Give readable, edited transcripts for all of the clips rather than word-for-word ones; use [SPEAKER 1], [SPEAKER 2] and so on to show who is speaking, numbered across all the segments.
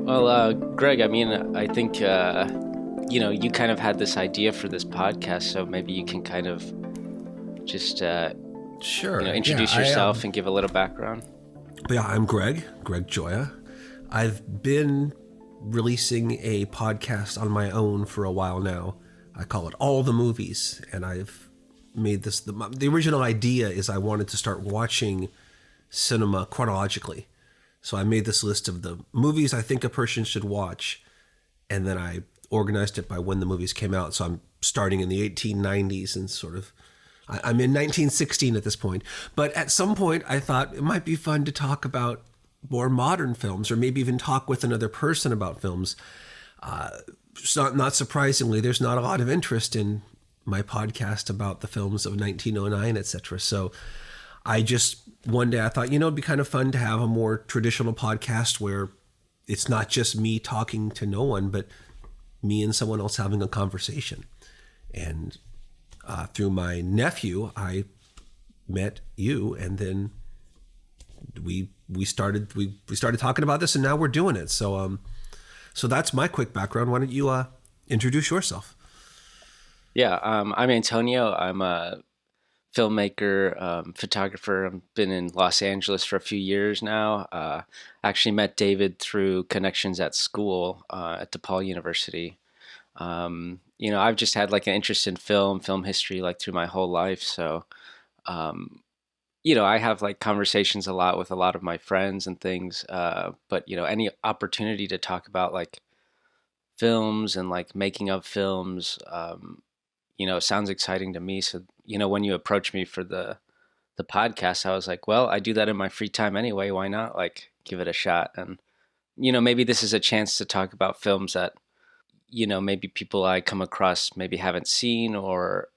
[SPEAKER 1] Well, Greg, I mean, I think, you kind of had this idea for this podcast, so maybe you can kind of just,
[SPEAKER 2] Sure.
[SPEAKER 1] introduce yourself and give a little background.
[SPEAKER 2] I'm greggioia. I've been releasing a podcast on my own for a while now. I call it All the Movies, and I've made this, the original idea is I wanted to start watching cinema chronologically. So I made this list of the movies I think a person should watch, and then I organized it by when the movies came out. So I'm starting in the 1890s and I'm in 1916 at this point. But at some point I thought it might be fun to talk about more modern films, or maybe even talk with another person about films. Not surprisingly, there's not a lot of interest in my podcast about the films of 1909, etc. So one day I thought, it'd be kind of fun to have a more traditional podcast where it's not just me talking to no one, but me and someone else having a conversation. And through my nephew, I met you, and then we started talking about this, and now we're doing it. So that's my quick background. Why don't you introduce yourself?
[SPEAKER 1] Yeah, I'm Antonio. I'm a filmmaker, photographer. I've been in Los Angeles for a few years now. Actually met David through connections at school at DePaul University. I've just had like an interest in film history, like through my whole life. So, I have like conversations a lot with a lot of my friends and things. But any opportunity to talk about like films and like making of films, sounds exciting to me. So, when you approached me for the podcast, I was like, well, I do that in my free time anyway. Why not like give it a shot? And, maybe this is a chance to talk about films that, maybe people I come across maybe haven't seen, or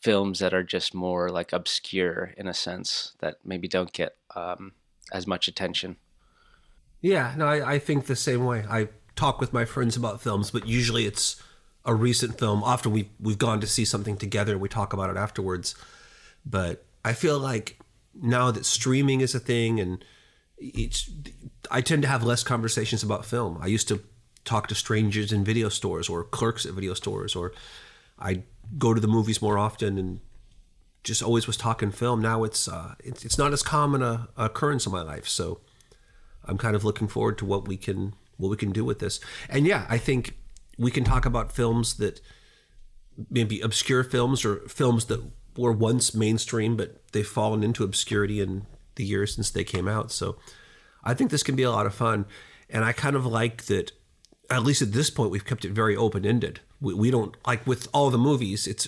[SPEAKER 1] films that are just more like obscure in a sense that maybe don't get as much attention.
[SPEAKER 2] Yeah, no, I think the same way. I talk with my friends about films, but usually it's a recent film. Often we've gone to see something together. We talk about it afterwards. But I feel like now that streaming is a thing, and I tend to have less conversations about film. I used to talk to strangers in video stores or clerks at video stores, or I go to the movies more often and just always was talking film. Now it's not as common a occurrence in my life. So I'm kind of looking forward to what we can do with this. And yeah, I think we can talk about films that maybe obscure films, or films that were once mainstream, but they've fallen into obscurity in the years since they came out. So I think this can be a lot of fun. And I kind of like that, at least at this point, we've kept it very open-ended. We don't, like with all the movies, it's,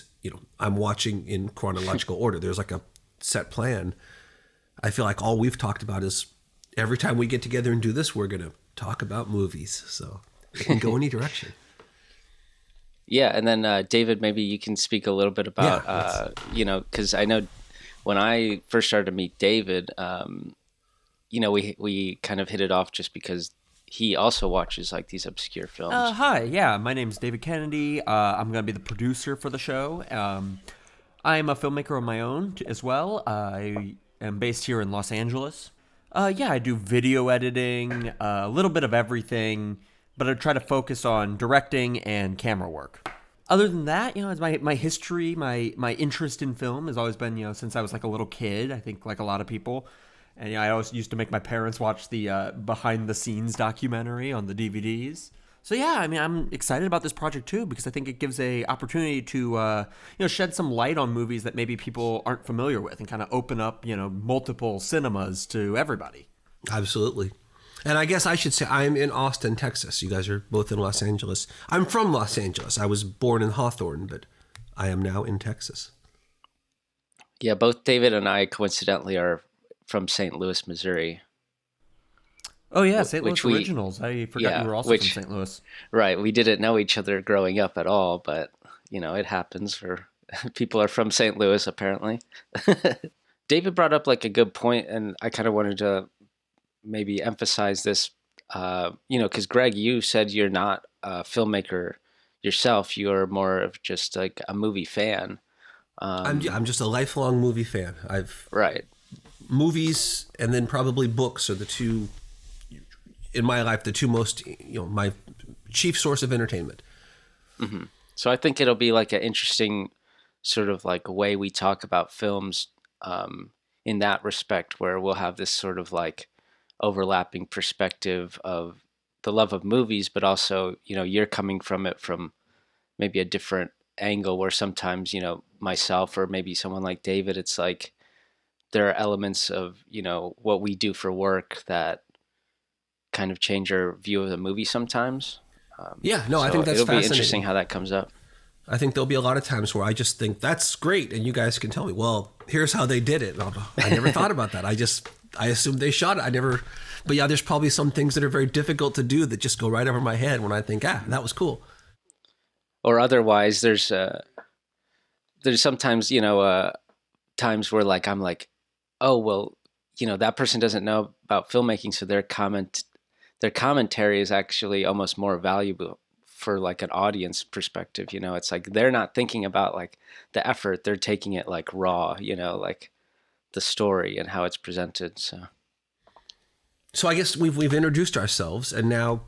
[SPEAKER 2] I'm watching in chronological order. There's like a set plan. I feel like all we've talked about is every time we get together and do this, we're going to talk about movies. So it can go any direction.
[SPEAKER 1] Yeah, and then David, maybe you can speak a little bit about, because I know when I first started to meet David, we kind of hit it off just because he also watches like these obscure films.
[SPEAKER 3] Hi, yeah, my name's David Kennedy. I'm going to be the producer for the show. I'm a filmmaker on my own as well. I am based here in Los Angeles. I do video editing, a little bit of everything, but I try to focus on directing and camera work. Other than that, it's my history, my interest in film has always been, since I was like a little kid, I think like a lot of people. And I always used to make my parents watch the behind the scenes documentary on the DVDs. So yeah, I'm excited about this project too, because I think it gives a opportunity to shed some light on movies that maybe people aren't familiar with, and kind of open up multiple cinemas to everybody.
[SPEAKER 2] Absolutely. And I guess I should say I'm in Austin, Texas. You guys are both in Los Angeles. I'm from Los Angeles. I was born in Hawthorne, but I am now in Texas.
[SPEAKER 1] Yeah, both David and I coincidentally are from St. Louis, Missouri.
[SPEAKER 3] Oh yeah, St. Louis originals. I forgot you were also from St. Louis.
[SPEAKER 1] Right. We didn't know each other growing up at all, but it happens for people are from St. Louis apparently. David brought up like a good point, and I kind of wanted to maybe emphasize this, because Greg, you said you're not a filmmaker yourself. You're more of just like a movie fan.
[SPEAKER 2] I'm just a lifelong movie fan. Movies and then probably books are the two in my life, the two most, my chief source of entertainment.
[SPEAKER 1] Mm-hmm. So I think it'll be like an interesting sort of like way we talk about films in that respect, where we'll have this sort of like overlapping perspective of the love of movies, but also, you're coming from it from maybe a different angle, where sometimes, myself or maybe someone like David, it's like there are elements of, what we do for work that kind of change our view of the movie sometimes.
[SPEAKER 2] I think that's
[SPEAKER 1] it'll
[SPEAKER 2] fascinating.
[SPEAKER 1] be interesting how that comes up.
[SPEAKER 2] I think there'll be a lot of times where I just think that's great, and you guys can tell me, well, here's how they did it. I never thought about that. I assumed they shot it. But yeah, there's probably some things that are very difficult to do that just go right over my head when I think, that was cool.
[SPEAKER 1] Or otherwise, there's sometimes, times where like I'm like, oh well, that person doesn't know about filmmaking, so their commentary is actually almost more valuable for like an audience perspective. It's like they're not thinking about like the effort, they're taking it like raw, like the story and how it's presented. So
[SPEAKER 2] I guess we've introduced ourselves, and now,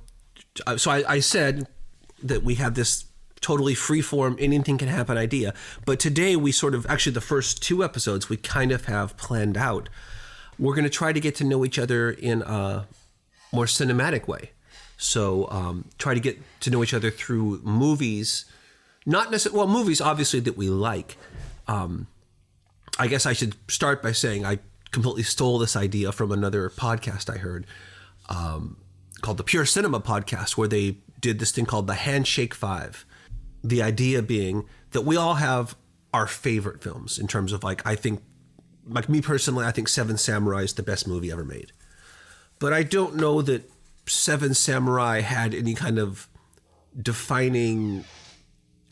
[SPEAKER 2] so I said that we have this totally freeform, anything can happen idea, but today we sort of, actually the first two episodes we kind of have planned out. We're going to try to get to know each other in a more cinematic way. So try to get to know each other through movies, not necessarily, well, movies obviously that we like. I guess I should start by saying I completely stole this idea from another podcast I heard called the Pure Cinema Podcast, where they did this thing called the Handshake 5. The idea being that we all have our favorite films in terms of like, I think, like me personally, I think Seven Samurai is the best movie ever made. But I don't know that Seven Samurai had any kind of defining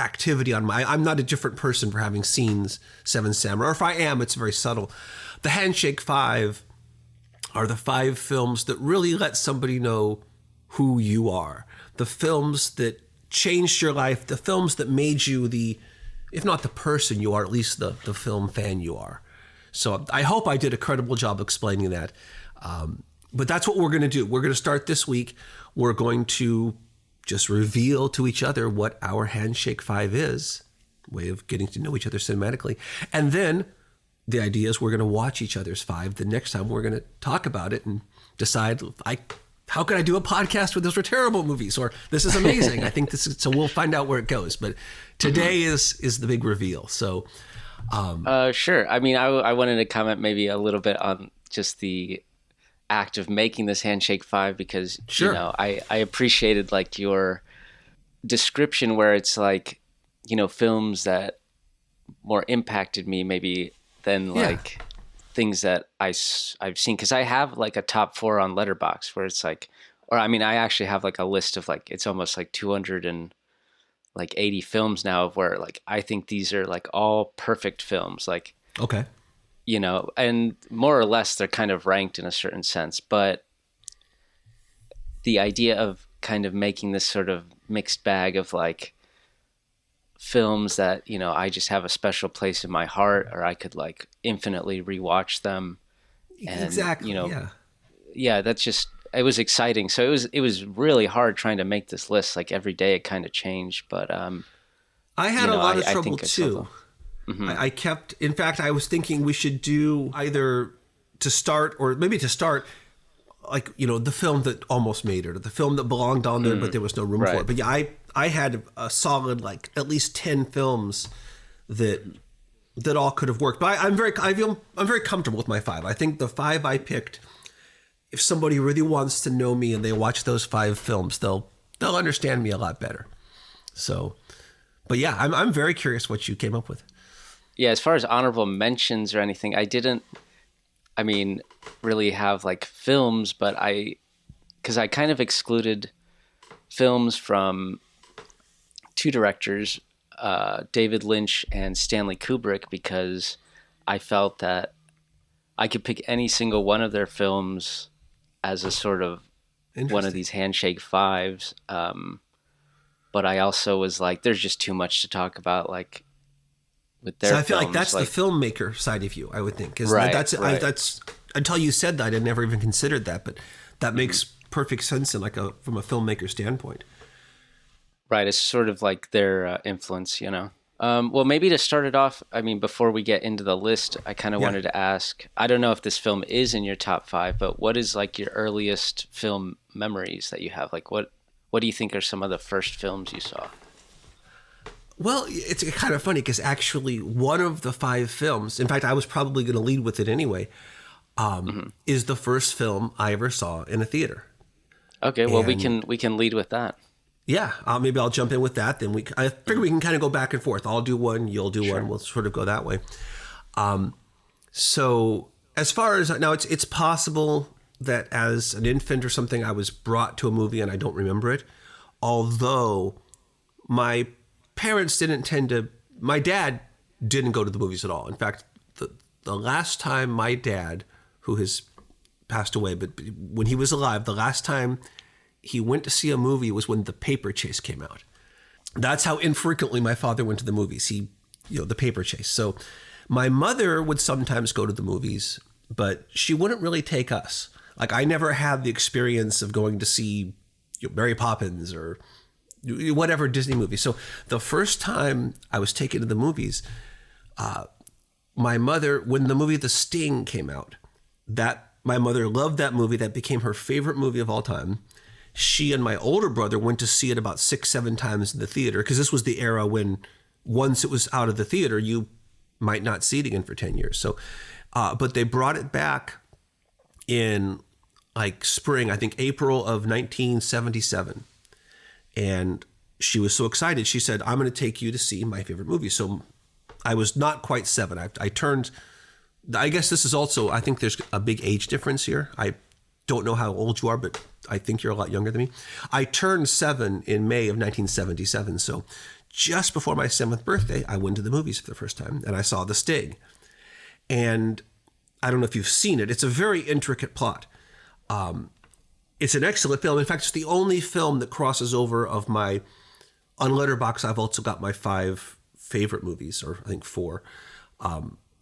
[SPEAKER 2] activity on I'm not a different person for having seen Seven Samurai, or if I am, it's very subtle. The Handshake 5 are the 5 films that really let somebody know who you are. The films that changed your life, the films that made you if not the person you are, at least the film fan you are. So I hope I did a credible job explaining that. But that's what we're going to do. We're going to start this week. We're going to just reveal to each other what our Handshake 5 is, way of getting to know each other cinematically. And then the idea is we're going to watch each other's 5. The next time we're going to talk about it and decide, how can I do a podcast with those were terrible movies? Or this is amazing. I think this is, so we'll find out where it goes. But today is the big reveal. So
[SPEAKER 1] sure. I mean, I wanted to comment maybe a little bit on just the act of making this Handshake 5, because
[SPEAKER 2] sure.
[SPEAKER 1] I appreciated like your description where it's like, films that more impacted me maybe than like things that I've seen, because I have like a top 4 on Letterboxd where it's like, or I mean, I actually have like a list of like, it's almost like 280 films now of where like I think these are like all perfect films, like
[SPEAKER 2] okay.
[SPEAKER 1] And more or less they're kind of ranked in a certain sense, but the idea of kind of making this sort of mixed bag of like films that, I just have a special place in my heart, or I could like infinitely rewatch them. And,
[SPEAKER 2] exactly.
[SPEAKER 1] That's just, it was exciting. So it was really hard trying to make this list. Like every day it kind of changed, but
[SPEAKER 2] I had a lot of trouble too.
[SPEAKER 1] Mm-hmm.
[SPEAKER 2] I kept, in fact, I was thinking we should do either to start, or maybe to start, like, the film that almost made it, or the film that belonged on there, but there was no room for it. But yeah, I had a solid, like, at least 10 films that all could have worked. But I'm very comfortable with my 5. I think the 5 I picked, if somebody really wants to know me and they watch those 5 films, they'll understand me a lot better. So, but yeah, I'm very curious what you came up with.
[SPEAKER 1] Yeah, as far as honorable mentions or anything, I didn't, really have like films, but because I kind of excluded films from 2 directors, David Lynch and Stanley Kubrick, because I felt that I could pick any single one of their films as a sort of one of these Handshake 5s. But I also was like, there's just too much to talk about, like, with their
[SPEAKER 2] So I feel
[SPEAKER 1] films.
[SPEAKER 2] like that's the filmmaker side of you, I would think. 'Cause
[SPEAKER 1] Right,
[SPEAKER 2] that's until you said that, I never even considered that. But that makes perfect sense in from a filmmaker standpoint.
[SPEAKER 1] Right, it's sort of like their influence, you know. Well, maybe to start it off, I mean, before we get into the list, I kind of
[SPEAKER 2] Yeah.
[SPEAKER 1] wanted to ask, I don't know if this film is in your top five, but what is like your earliest film memories that you have? Like what do you think are some of the first films you saw?
[SPEAKER 2] Well, it's kind of funny because actually one of the 5 films, in fact, I was probably going to lead with it anyway, is the first film I ever saw in a theater.
[SPEAKER 1] Okay, well,
[SPEAKER 2] And
[SPEAKER 1] we can lead with that.
[SPEAKER 2] yeah, maybe I'll jump in with that. Then I figure we can kind of go back and forth. I'll do one, you'll do one. We'll sort of go that way. So as far as now, it's possible that as an infant or something, I was brought to a movie and I don't remember it. Although my parents didn't tend to. My dad didn't go to the movies at all. In fact, the last time my dad, who has passed away, but when he was alive, the last time he went to see a movie was when The Paper Chase came out. That's how infrequently my father went to the movies. The Paper Chase. So my mother would sometimes go to the movies, but she wouldn't really take us. Like I never had the experience of going to see Mary Poppins or whatever Disney movie. So the first time I was taken to the movies, my mother, when the movie The Sting came out, my mother loved that movie. That became her favorite movie of all time. She and my older brother went to see it about 6-7 times in the theater because this was the era when once it was out of the theater, you might not see it again for 10 years. So, but they brought it back in like spring, I think April of 1977. And she was so excited. She said, I'm going to take you to see my favorite movie. So I was not quite 7. I turned, I guess this is also, I think there's a big age difference here. I don't know how old you are, but I think you're a lot younger than me. I turned 7 in May of 1977. So just before my 7th birthday, I went to the movies for the first time and I saw The Sting. And I don't know if you've seen it. It's a very intricate plot. It's an excellent film. In fact, it's the only film that crosses over of my, on Letterboxd, I've also got my 5 favorite movies, or I think 4,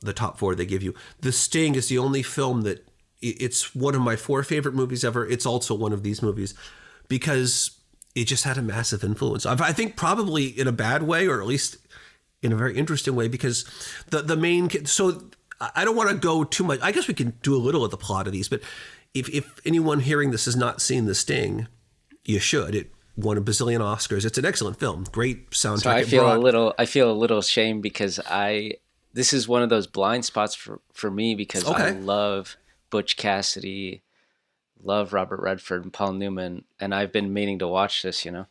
[SPEAKER 2] the top 4 they give you. The Sting is the only film that, it's one of my 4 favorite movies ever. It's also one of these movies because it just had a massive influence. I think probably in a bad way, or at least in a very interesting way, because the main, so I don't want to go too much. I guess we can do a little of the plot of these, but if anyone hearing this has not seen The Sting, you should. It won a bazillion Oscars. It's an excellent film. Great soundtrack.
[SPEAKER 1] So I feel a little ashamed because this is one of those blind spots for me because I love Butch Cassidy, love Robert Redford and Paul Newman, and I've been meaning to watch this, you know.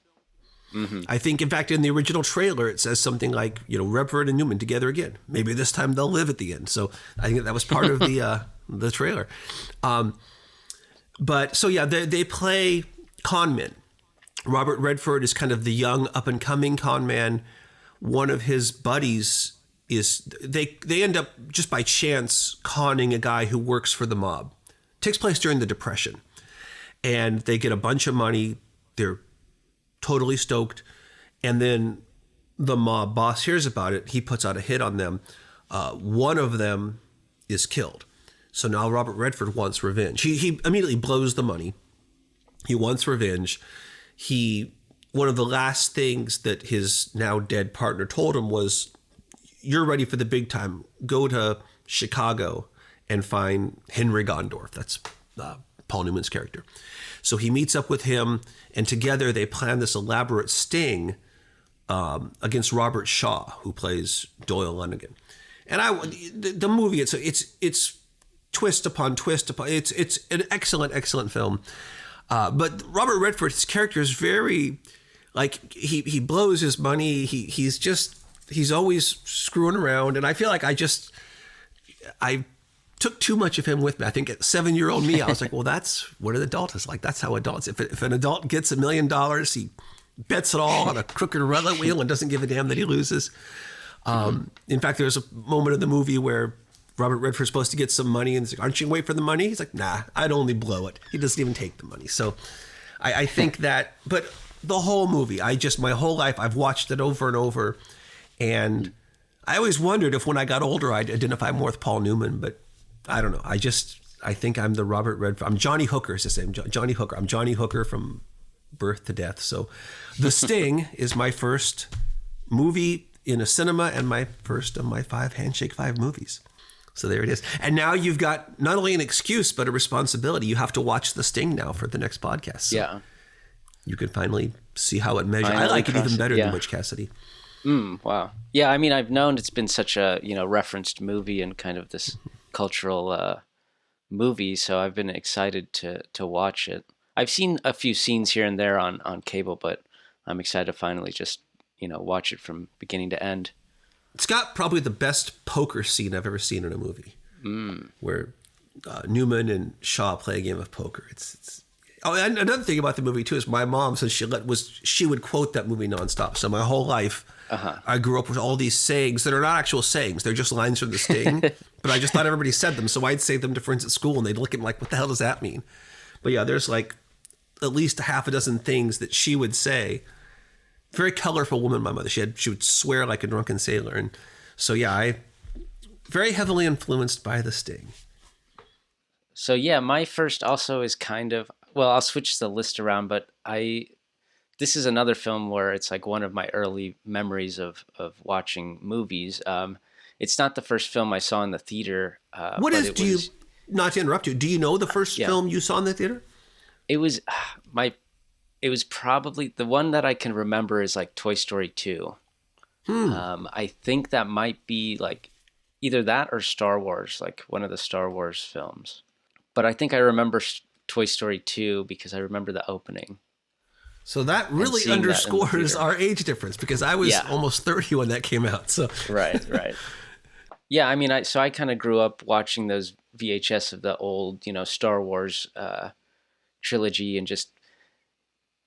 [SPEAKER 1] Mm-hmm.
[SPEAKER 2] I think, in fact, in the original trailer, it says something like, Redford and Newman together again. Maybe this time they'll live at the end. So I think that was part of the trailer. But so, yeah, they play con men. Robert Redford is kind of the young up-and-coming con man. One of his buddies they end up just by chance conning a guy who works for the mob. It takes place during the Depression. And they get a bunch of money. They're totally stoked. And then the mob boss hears about it. He puts out a hit on them. One of them is killed. So now Robert Redford wants revenge. He immediately blows the money. He wants revenge. One of the last things that his now dead partner told him was, you're ready for the big time. Go to Chicago and find Henry Gondorff. That's Paul Newman's character. So he meets up with him, and together they plan this elaborate sting against Robert Shaw, who plays Doyle Lunnigan. And the movie, it's twist upon twist upon. It's an excellent film. But Robert Redford, his character is very, like, he blows his money. He's always screwing around, and I feel like I took too much of him with me. I think at 7-year-old me, I was like, well, that's what an adult is like. That's how adults, if an adult gets $1 million, he bets it all on a crooked roulette wheel and doesn't give a damn that he loses. In fact, there's a moment in the movie where Robert Redford's supposed to get some money, and he's like, aren't you wait for the money? He's like, nah, I'd only blow it. He doesn't even take the money. So I think that, but the whole movie, my whole life, I've watched it over and over. And I always wondered if when I got older, I'd identify more with Paul Newman, but I don't know. I think I'm the Robert Redford. I'm Johnny Hooker is his name. Johnny Hooker. I'm Johnny Hooker from birth to death. So The Sting is my first movie in a cinema and my first of my 5 Handshake 5 movies. So there it is. And now you've got not only an excuse, but a responsibility. You have to watch The Sting now for the next podcast. So
[SPEAKER 1] Yeah.
[SPEAKER 2] you can finally see how it measures.
[SPEAKER 1] Finally
[SPEAKER 2] I like it even better
[SPEAKER 1] yeah.
[SPEAKER 2] than Butch Cassidy.
[SPEAKER 1] Wow. Yeah, I mean, I've known it's been such a, referenced movie and kind of this cultural movie, so I've been excited to watch it. I've seen a few scenes here and there on cable, but I'm excited to finally just, watch it from beginning to end.
[SPEAKER 2] It's got probably the best poker scene I've ever seen in a movie, where Newman and Shaw play a game of poker. Oh, and another thing about the movie too is my mom said she would quote that movie nonstop. So my whole life, I grew up with all these sayings that are not actual sayings; they're just lines from The Sting. But I just thought everybody said them, so I'd say them to friends at school, and they'd look at me like, "What the hell does that mean?" But yeah, there's like at least a half a dozen things that she would say. Very colorful woman, my mother. She would swear like a drunken sailor, and so yeah, I very heavily influenced by The Sting.
[SPEAKER 1] So yeah, my first also is kind of, well, I'll switch the list around, but this is another film where it's like one of my early memories of watching movies. It's not the first film I saw in the theater.
[SPEAKER 2] Not to interrupt you, do you know the first film you saw in the theater?
[SPEAKER 1] It was it was probably the one that I can remember is like Toy Story 2. I think that might be like either that or Star Wars, like one of the Star Wars films. But I think I remember Toy Story 2 because I remember the opening.
[SPEAKER 2] So that really underscores our age difference because I was almost 30 when that came out. So
[SPEAKER 1] Right. Yeah, I mean, I kind of grew up watching those VHS of the old, Star Wars trilogy and just,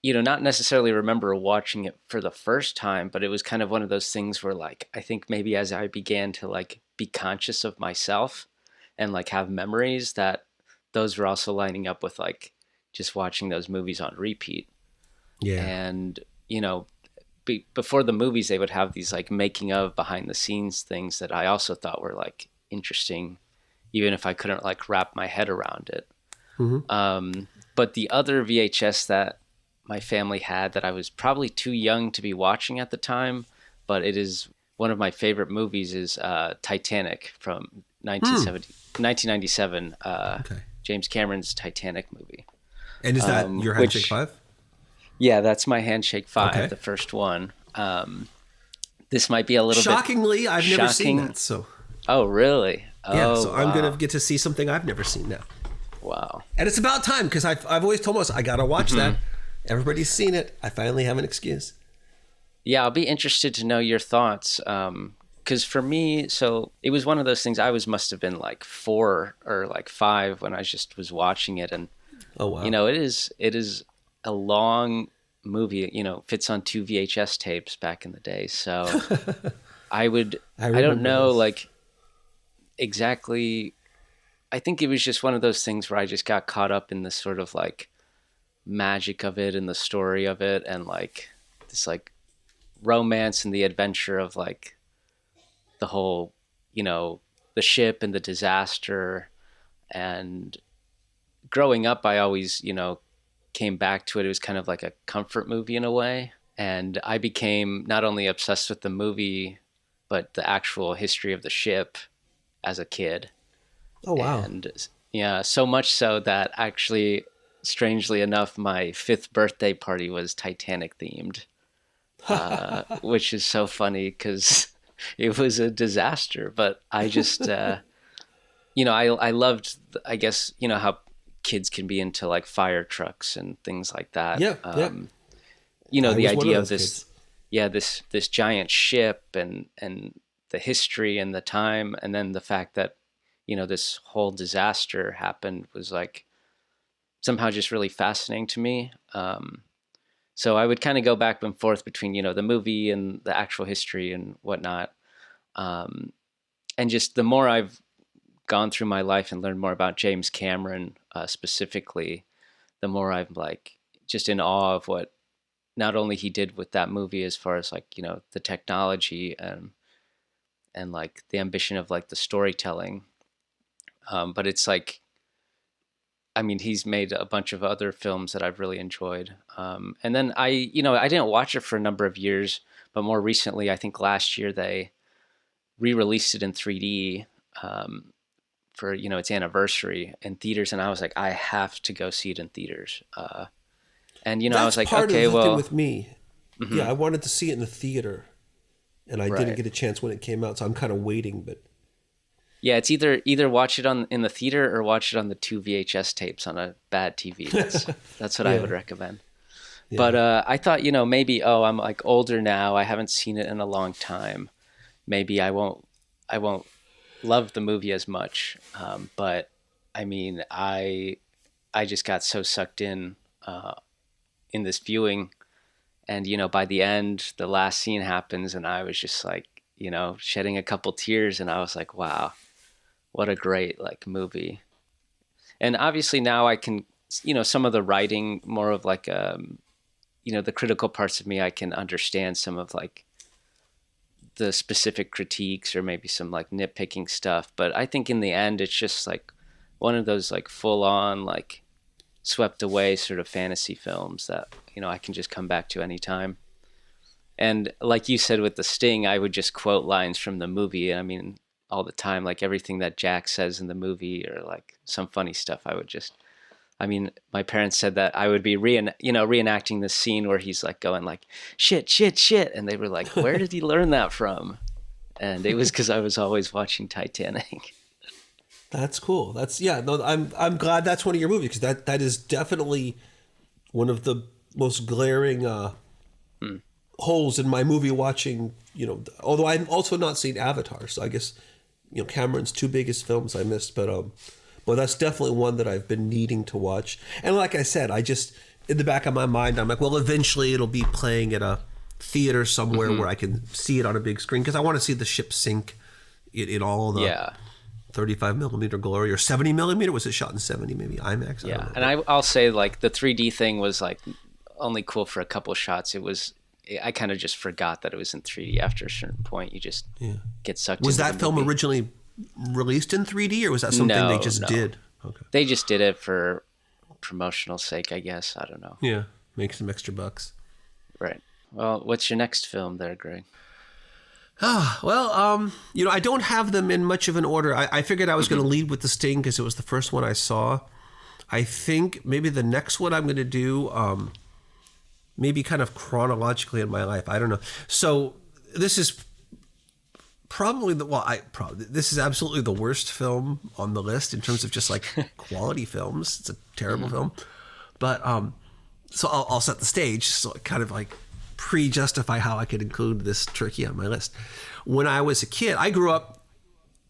[SPEAKER 1] not necessarily remember watching it for the first time, but it was kind of one of those things where like, I think maybe as I began to like be conscious of myself and like have memories that those were also lining up with like just watching those movies on repeat.
[SPEAKER 2] Yeah.
[SPEAKER 1] And, before the movies, they would have these like making of behind the scenes things that I also thought were like interesting, even if I couldn't like wrap my head around it. But the other VHS that my family had that I was probably too young to be watching at the time, but it is one of my favorite movies is Titanic from 1997, James Cameron's Titanic movie.
[SPEAKER 2] And is that your Handshake 5?
[SPEAKER 1] Yeah, that's my Handshake 5, the first one. This might be a little
[SPEAKER 2] shockingly,
[SPEAKER 1] bit
[SPEAKER 2] I've never seen that. So.
[SPEAKER 1] Oh, really?
[SPEAKER 2] So I'm going to get to see something I've never seen now.
[SPEAKER 1] Wow.
[SPEAKER 2] And it's about time because I've always told myself I got to watch that. Everybody's seen it. I finally have an excuse.
[SPEAKER 1] Yeah, I'll be interested to know your thoughts. Because for me, so it was one of those things. I must have been like 4 or like 5 when I just was watching it, and
[SPEAKER 2] oh wow,
[SPEAKER 1] it is a long movie. Fits on 2 VHS tapes back in the day. So I don't know like exactly. I think it was just one of those things where I just got caught up in this sort of like magic of it and the story of it and like this like romance and the adventure of like the whole, the ship and the disaster. And growing up, I always, came back to it. It was kind of like a comfort movie in a way. And I became not only obsessed with the movie, but the actual history of the ship as a kid.
[SPEAKER 2] Oh, wow.
[SPEAKER 1] And yeah, so much so that actually, strangely enough, my 5th birthday party was Titanic themed, which is so funny because it was a disaster. But I just, I loved, I guess, how kids can be into like fire trucks and things like that.
[SPEAKER 2] Yeah.
[SPEAKER 1] The idea of this, this giant ship and the history and the time, and then the fact that, this whole disaster happened was like somehow just really fascinating to me. So I would kind of go back and forth between, the movie and the actual history and whatnot. And just the more I've gone through my life and learned more about James Cameron specifically, the more I'm like just in awe of what not only he did with that movie as far as like, the technology and like the ambition of like the storytelling. But it's like I mean, he's made a bunch of other films that I've really enjoyed. And then I didn't watch it for a number of years, but more recently, I think last year they re-released it in 3D for its anniversary in theaters, and I was like, I have to go see it in theaters. And I was like,
[SPEAKER 2] part
[SPEAKER 1] okay,
[SPEAKER 2] of the thing
[SPEAKER 1] well,
[SPEAKER 2] with me. Yeah, I wanted to see it in the theater, and I didn't
[SPEAKER 1] Right.
[SPEAKER 2] get a chance when it came out, so I'm kind of waiting. But
[SPEAKER 1] yeah, it's either watch it in the theater or watch it on the 2 VHS tapes on a bad TV. That's what I
[SPEAKER 2] Yeah.
[SPEAKER 1] would recommend.
[SPEAKER 2] yeah.
[SPEAKER 1] But I thought, maybe I'm like older now. I haven't seen it in a long time. Maybe I won't love the movie as much. But I mean, I just got so sucked in this viewing, and by the end, the last scene happens, and I was just like, shedding a couple tears, and I was like, wow, what a great like movie. And obviously now I can, some of the writing, more of like the critical parts of me, I can understand some of like the specific critiques or maybe some like nitpicking stuff. But I think in the end, it's just like one of those like full on, like swept away sort of fantasy films that, I can just come back to anytime. And like you said with The Sting, I would just quote lines from the movie. I mean, all the time, like everything that Jack says in the movie or like some funny stuff, I mean, my parents said that I would be reenacting this scene where he's like going like, shit, shit, shit. And they were like, where did he learn that from? And it was because I was always watching Titanic.
[SPEAKER 2] That's cool. No, I'm glad that's one of your movies, because that is definitely one of the most glaring holes in my movie watching. Although I've also not seen Avatar, so I guess Cameron's two biggest films I missed, but that's definitely one that I've been needing to watch. And like I said, I just in the back of my mind, I'm like, well, eventually it'll be playing at a theater somewhere where I can see it on a big screen, because I want to see the ship sink in all the 35 millimeter glory, or 70 millimeter. Was it shot in 70 maybe IMAX? I don't know.
[SPEAKER 1] And I'll say like the 3D thing was like only cool for a couple shots. I kind of just forgot that it was in 3D after a certain point. You just get sucked
[SPEAKER 2] Was
[SPEAKER 1] into
[SPEAKER 2] that
[SPEAKER 1] the
[SPEAKER 2] film
[SPEAKER 1] movie.
[SPEAKER 2] originally released in 3D, or was that something they just did? Okay.
[SPEAKER 1] They just did it for promotional sake, I guess. I don't know.
[SPEAKER 2] Yeah, make some extra bucks.
[SPEAKER 1] Right. Well, what's your next film there, Greg?
[SPEAKER 2] Well, I don't have them in much of an order. I figured I was going to lead with The Sting because it was the first one I saw. I think maybe the next one I'm going to do, maybe kind of chronologically in my life. I don't know. So this is probably this is absolutely the worst film on the list in terms of just like quality films. It's a terrible film, but so I'll set the stage, so I kind of like pre-justify how I could include this turkey on my list. When I was a kid, I grew up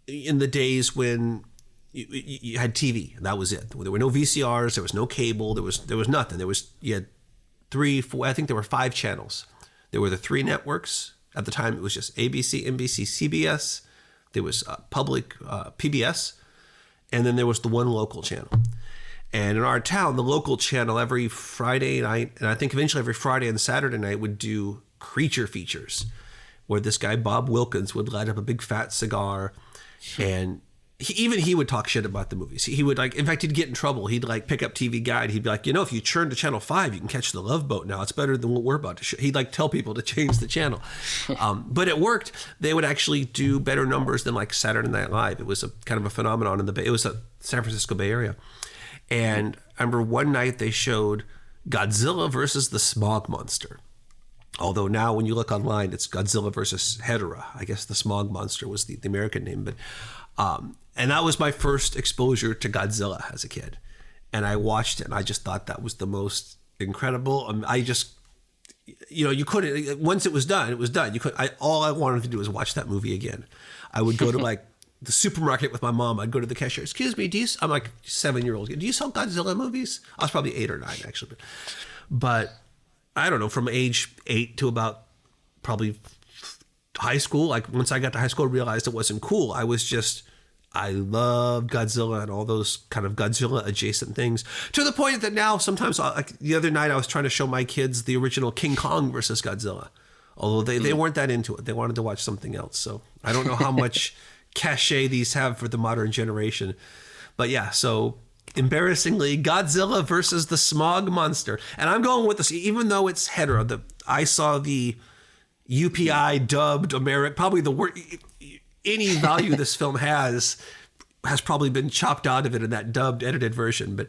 [SPEAKER 2] in the days when you had TV, and that was it. There were no VCRs, there was no cable, there was nothing. You had 3, 4, I think there were 5 channels. There were the 3 networks. At the time, it was just ABC, NBC, CBS. There was public PBS, and then there was the one local channel. And in our town, the local channel every Friday night, and I think eventually every Friday and Saturday night, would do creature features, where this guy Bob Wilkins would light up a big fat cigar, and he would talk shit about the movies. He would in fact, he'd get in trouble. He'd pick up TV Guide. He'd be like, if you churn to channel 5, you can catch The Love Boat now. It's better than what we're about to show. He'd tell people to change the channel. But it worked. They would actually do better numbers than Saturday Night Live. It was a kind of a phenomenon in the Bay. It was a San Francisco Bay Area. And I remember one night they showed Godzilla versus the Smog Monster. Although now when you look online, it's Godzilla versus Hedorah. I guess the Smog Monster was the American name. But and that was my first exposure to Godzilla as a kid. And I watched it, and I just thought that was the most incredible. I just, you couldn't, once it was done, it was done. All I wanted to do was watch that movie again. I would go to the supermarket with my mom. I'd go to the cashier. Excuse me, I'm like 7-year-old. Do you sell Godzilla movies? I was probably 8 or 9 actually. But I don't know, from age 8 to about probably high school. Once I got to high school, I realized it wasn't cool. I loved Godzilla and all those kind of Godzilla adjacent things, to the point that now sometimes, the other night I was trying to show my kids the original King Kong versus Godzilla, although they weren't that into it. They wanted to watch something else. So I don't know how much cachet these have for the modern generation. But yeah, so embarrassingly, Godzilla versus the Smog Monster. And I'm going with this, even though it's hetero. I saw the UPI dubbed American, probably the word, any value this film has probably been chopped out of it in that dubbed, edited version. But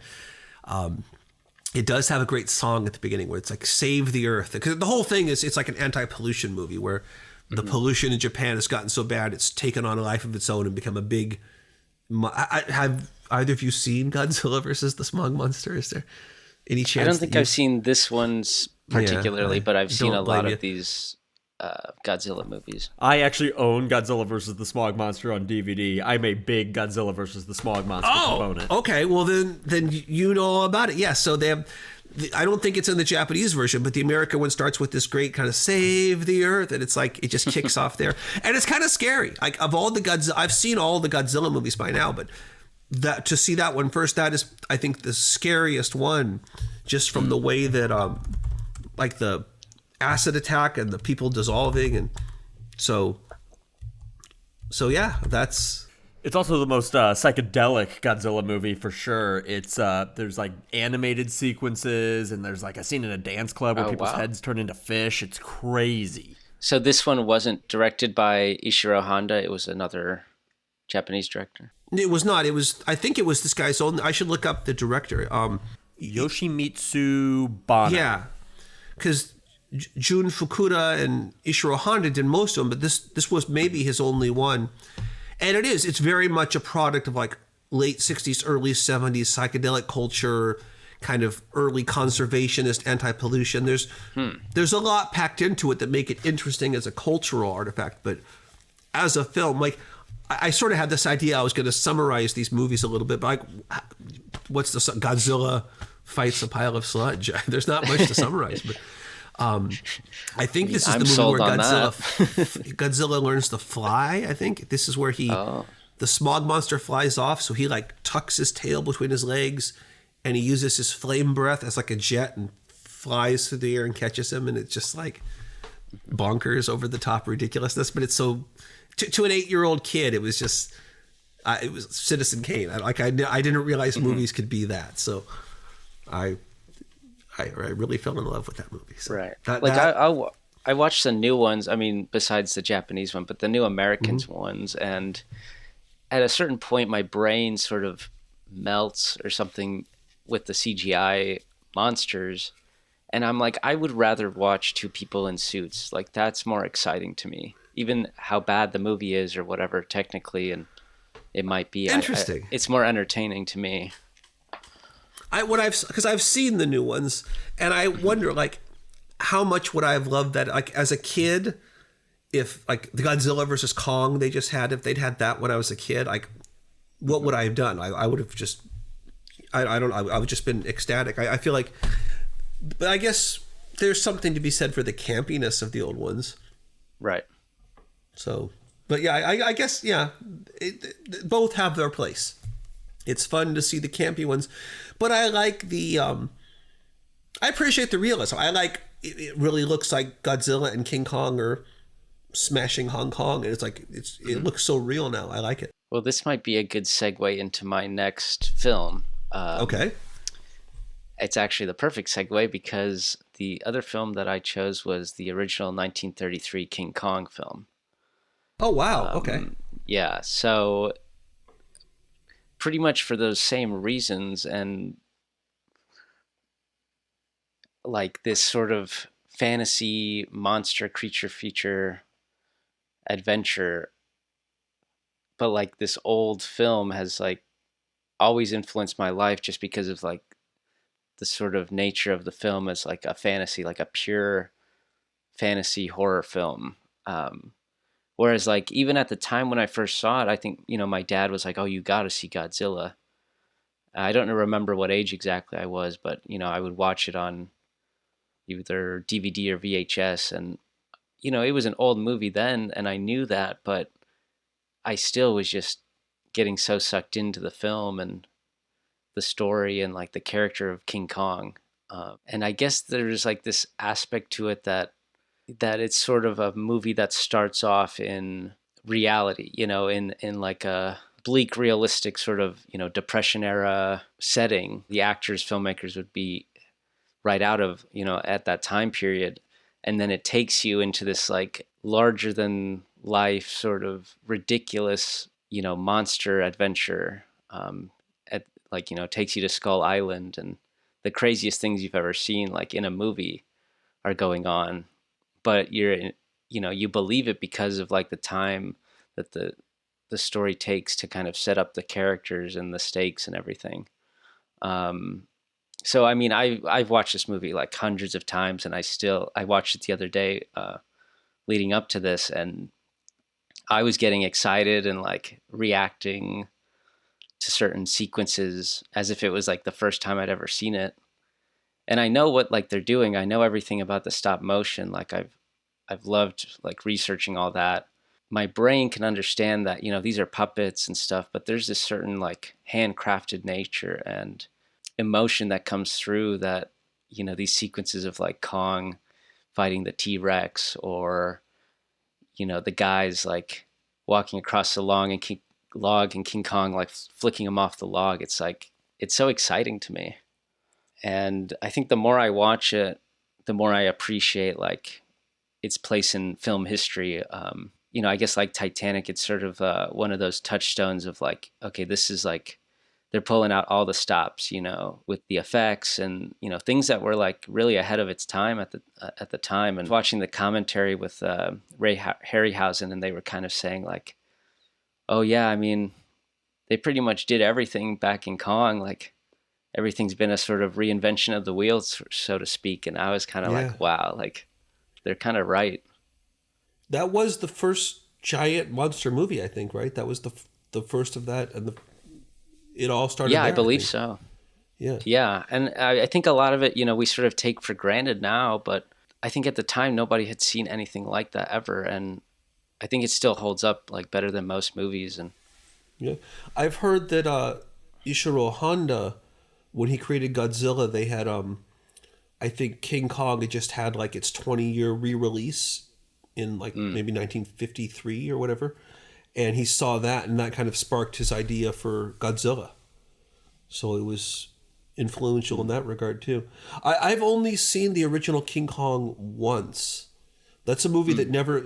[SPEAKER 2] it does have a great song at the beginning where it's like "Save the Earth," because the whole thing is it's like an anti-pollution movie where the pollution in Japan has gotten so bad it's taken on a life of its own and become a big. Have either of you seen Godzilla versus the Smog Monster? Is there any chance?
[SPEAKER 1] I don't think I've seen this one's particularly, but I've seen a lot of these Godzilla movies.
[SPEAKER 3] I actually own Godzilla versus the Smog Monster on DVD. I'm a big Godzilla versus the Smog Monster proponent.
[SPEAKER 2] Okay. Well, then you know all about it. Yeah. So they have. I don't think it's in the Japanese version, but the American one starts with this great kind of "Save the Earth," and it's like it just kicks off there, and it's kind of scary. Like of all the Godzilla, I've seen all the Godzilla movies by now, but to see that one first, that is, I think, the scariest one, just from the way that like the acid attack and the people dissolving, and so yeah, that's.
[SPEAKER 3] It's also the most psychedelic Godzilla movie for sure. It's there's like animated sequences, and there's like a scene in a dance club where people's heads turn into fish. It's crazy.
[SPEAKER 1] So this one wasn't directed by Ishiro Honda. It was another Japanese director.
[SPEAKER 2] It was not. It was. I think it was this guy's own. I should look up the director.
[SPEAKER 3] Yoshimitsu Banno.
[SPEAKER 2] Yeah, because Jun Fukuda and Ishiro Honda did most of them, but this was maybe his only one. And it's very much a product of like late 60s, early 70s psychedelic culture, kind of early conservationist anti-pollution. There's a lot packed into it that make it interesting as a cultural artifact. But as a film, like I sort of had this idea I was going to summarize these movies a little bit, but like, what's the Godzilla fights a pile of sludge? There's not much to summarize, but I think this is the movie where Godzilla learns to fly. I think this is where the smog monster flies off. So he like tucks his tail between his legs and he uses his flame breath as like a jet and flies through the air and catches him. And it's just like bonkers, over the top ridiculousness. But it's so to an 8-year-old kid, it was just, it was Citizen Kane. I didn't realize movies could be that. So I really fell in love with that movie. So
[SPEAKER 1] right. I watched the new ones, I mean, besides the Japanese one, but the new Americans ones. And at a certain point, my brain sort of melts or something with the CGI monsters. And I'm like, I would rather watch two people in suits. Like, that's more exciting to me. Even how bad the movie is or whatever, technically, and it might be.
[SPEAKER 2] Interesting.
[SPEAKER 1] It's more entertaining to me.
[SPEAKER 2] Because I've seen the new ones, and I wonder like how much would I have loved that, like as a kid, if like the Godzilla versus Kong they just had, if they'd had that when I was a kid, like what would I have done? I would have just I would have just been ecstatic. I feel like, but I guess there's something to be said for the campiness of the old ones,
[SPEAKER 1] right?
[SPEAKER 2] So, but yeah, I guess yeah, both have their place. It's fun to see the campy ones, but I like the. I appreciate the realism. I like it. Really looks like Godzilla and King Kong are smashing Hong Kong, and it's like it looks so real now. I like it.
[SPEAKER 1] Well, this might be a good segue into my next film.
[SPEAKER 2] Okay.
[SPEAKER 1] It's actually the perfect segue because the other film that I chose was the original 1933 King Kong film.
[SPEAKER 2] Oh wow! Okay.
[SPEAKER 1] Yeah. So. Pretty much for those same reasons, and like this sort of fantasy monster creature feature adventure, but like this old film has like always influenced my life just because of like the sort of nature of the film as like a fantasy, like a pure fantasy horror film. Whereas, like, even at the time when I first saw it, I think, my dad was like, oh, you got to see Godzilla. I don't remember what age exactly I was, but, I would watch it on either DVD or VHS. And, it was an old movie then, and I knew that, but I still was just getting so sucked into the film and the story and, like, the character of King Kong. And I guess there's, like, this aspect to it that it's sort of a movie that starts off in reality, in like a bleak, realistic sort of, Depression era setting the actors, filmmakers would be right out of, at that time period. And then it takes you into this like larger than life sort of ridiculous, monster adventure. Takes you to Skull Island, and the craziest things you've ever seen, like in a movie, are going on. But you believe it because of like the time that the story takes to kind of set up the characters and the stakes and everything. So I mean, I've watched this movie like hundreds of times, and I watched it the other day, leading up to this, and I was getting excited and like reacting to certain sequences as if it was like the first time I'd ever seen it. And I know what like they're doing. I know everything about the stop motion. Like I've loved like researching all that. My brain can understand that, these are puppets and stuff, but there's this certain like handcrafted nature and emotion that comes through that, these sequences of like Kong fighting the T-Rex, or, the guys like walking across the log and King Kong like flicking him off the log. It's like, it's so exciting to me. And I think the more I watch it, the more I appreciate like its place in film history. I guess like Titanic, it's sort of one of those touchstones of like, okay, this is like, they're pulling out all the stops, with the effects and, things that were like really ahead of its time at the time. And watching the commentary with Ray Harryhausen, and they were kind of saying like, oh yeah, I mean, they pretty much did everything back in Kong. Like everything's been a sort of reinvention of the wheel, so to speak. And I was kind of like, wow, like they're kind of right.
[SPEAKER 2] That was the first giant monster movie, I think, right? That was the first of that, and it all started.
[SPEAKER 1] Yeah,
[SPEAKER 2] there,
[SPEAKER 1] I believe so. Yeah, and I think a lot of it, we sort of take for granted now, but I think at the time nobody had seen anything like that ever, and I think it still holds up like better than most movies. And
[SPEAKER 2] yeah, I've heard that Ishiro Honda, when he created Godzilla, they had I think King Kong had just had like its 20-year re-release in like maybe 1953 or whatever, and he saw that, and that kind of sparked his idea for Godzilla. So it was influential in that regard too. I've only seen the original King Kong once. That's a movie that never.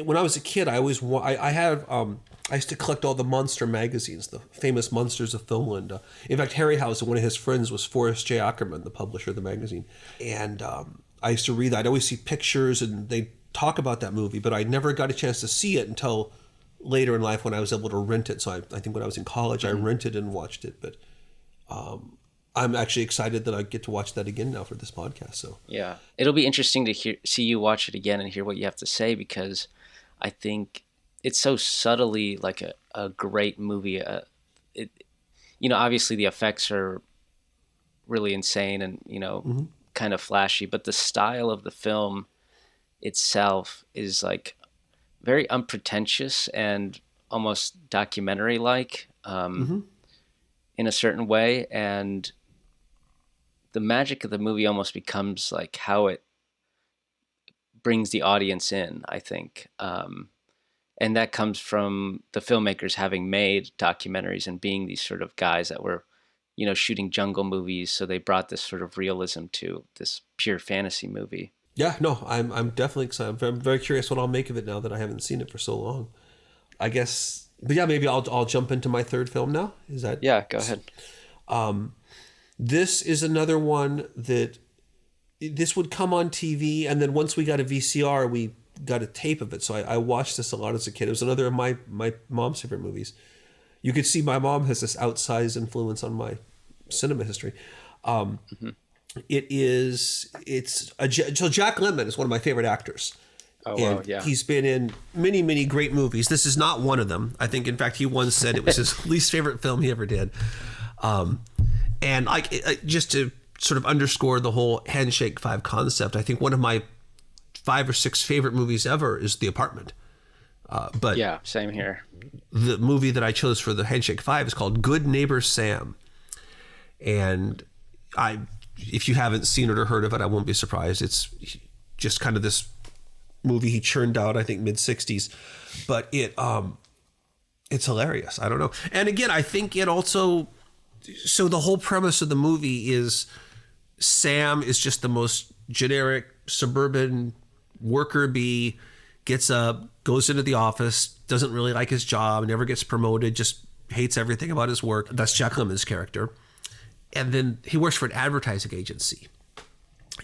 [SPEAKER 2] When I was a kid, I always I used to collect all the monster magazines, the famous Monsters of Filmland. In fact, Harryhausen, one of his friends, was Forrest J. Ackerman, the publisher of the magazine, and I used to read that. I'd always see pictures, and they'd talk about that movie, but I never got a chance to see it until later in life when I was able to rent it. So I think when I was in college, I rented and watched it. But I'm actually excited that I get to watch that again now for this podcast. So
[SPEAKER 1] yeah, it'll be interesting to see you watch it again and hear what you have to say, because I think it's so subtly like a great movie. Obviously the effects are really insane and kind of flashy, but the style of the film itself is like very unpretentious and almost documentary like in a certain way, and the magic of the movie almost becomes like how it brings the audience in, I think. And that comes from the filmmakers having made documentaries and being these sort of guys that were, shooting jungle movies. So they brought this sort of realism to this pure fantasy movie.
[SPEAKER 2] Yeah, no, I'm definitely excited. I'm very curious what I'll make of it now that I haven't seen it for so long. I guess, but yeah, maybe I'll jump into my third film now. Is that?
[SPEAKER 1] Yeah, go ahead.
[SPEAKER 2] This is another one that this would come on TV, and then once we got a VCR, we got a tape of it. So I watched this a lot as a kid. It was another of my mom's favorite movies. You could see my mom has this outsized influence on my cinema history. So Jack Lemmon is one of my favorite actors.
[SPEAKER 1] Oh, wow, yeah.
[SPEAKER 2] He's been in many, many great movies. This is not one of them. I think, in fact, he once said it was his least favorite film he ever did. And just to sort of underscore the whole Handshake 5 concept, I think one of my 5 or 6 favorite movies ever is The Apartment. But
[SPEAKER 1] yeah, same here.
[SPEAKER 2] The movie that I chose for the Handshake 5 is called Good Neighbor Sam. And if you haven't seen it or heard of it, I won't be surprised. It's just kind of this movie he churned out, I think, mid-60s. But It's hilarious. I don't know. And again, I think it also, so the whole premise of the movie is Sam is just the most generic suburban worker bee, gets up, goes into the office, doesn't really like his job, never gets promoted, just hates everything about his work. That's Jack Lemmon's character. And then he works for an advertising agency.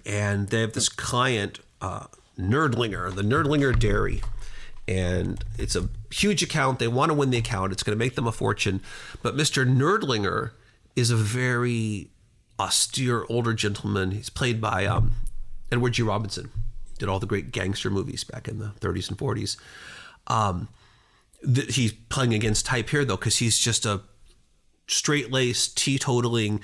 [SPEAKER 2] And they have this client, Nerdlinger, the Nerdlinger Dairy. And it's a huge account. They want to win the account. It's going to make them a fortune. But Mr. Nerdlinger is a very austere older gentleman. He's played by Edward G. Robinson. Did all the great gangster movies back in the 30s and 40s. He's playing against type here, though, because he's just a straight-laced, teetotaling.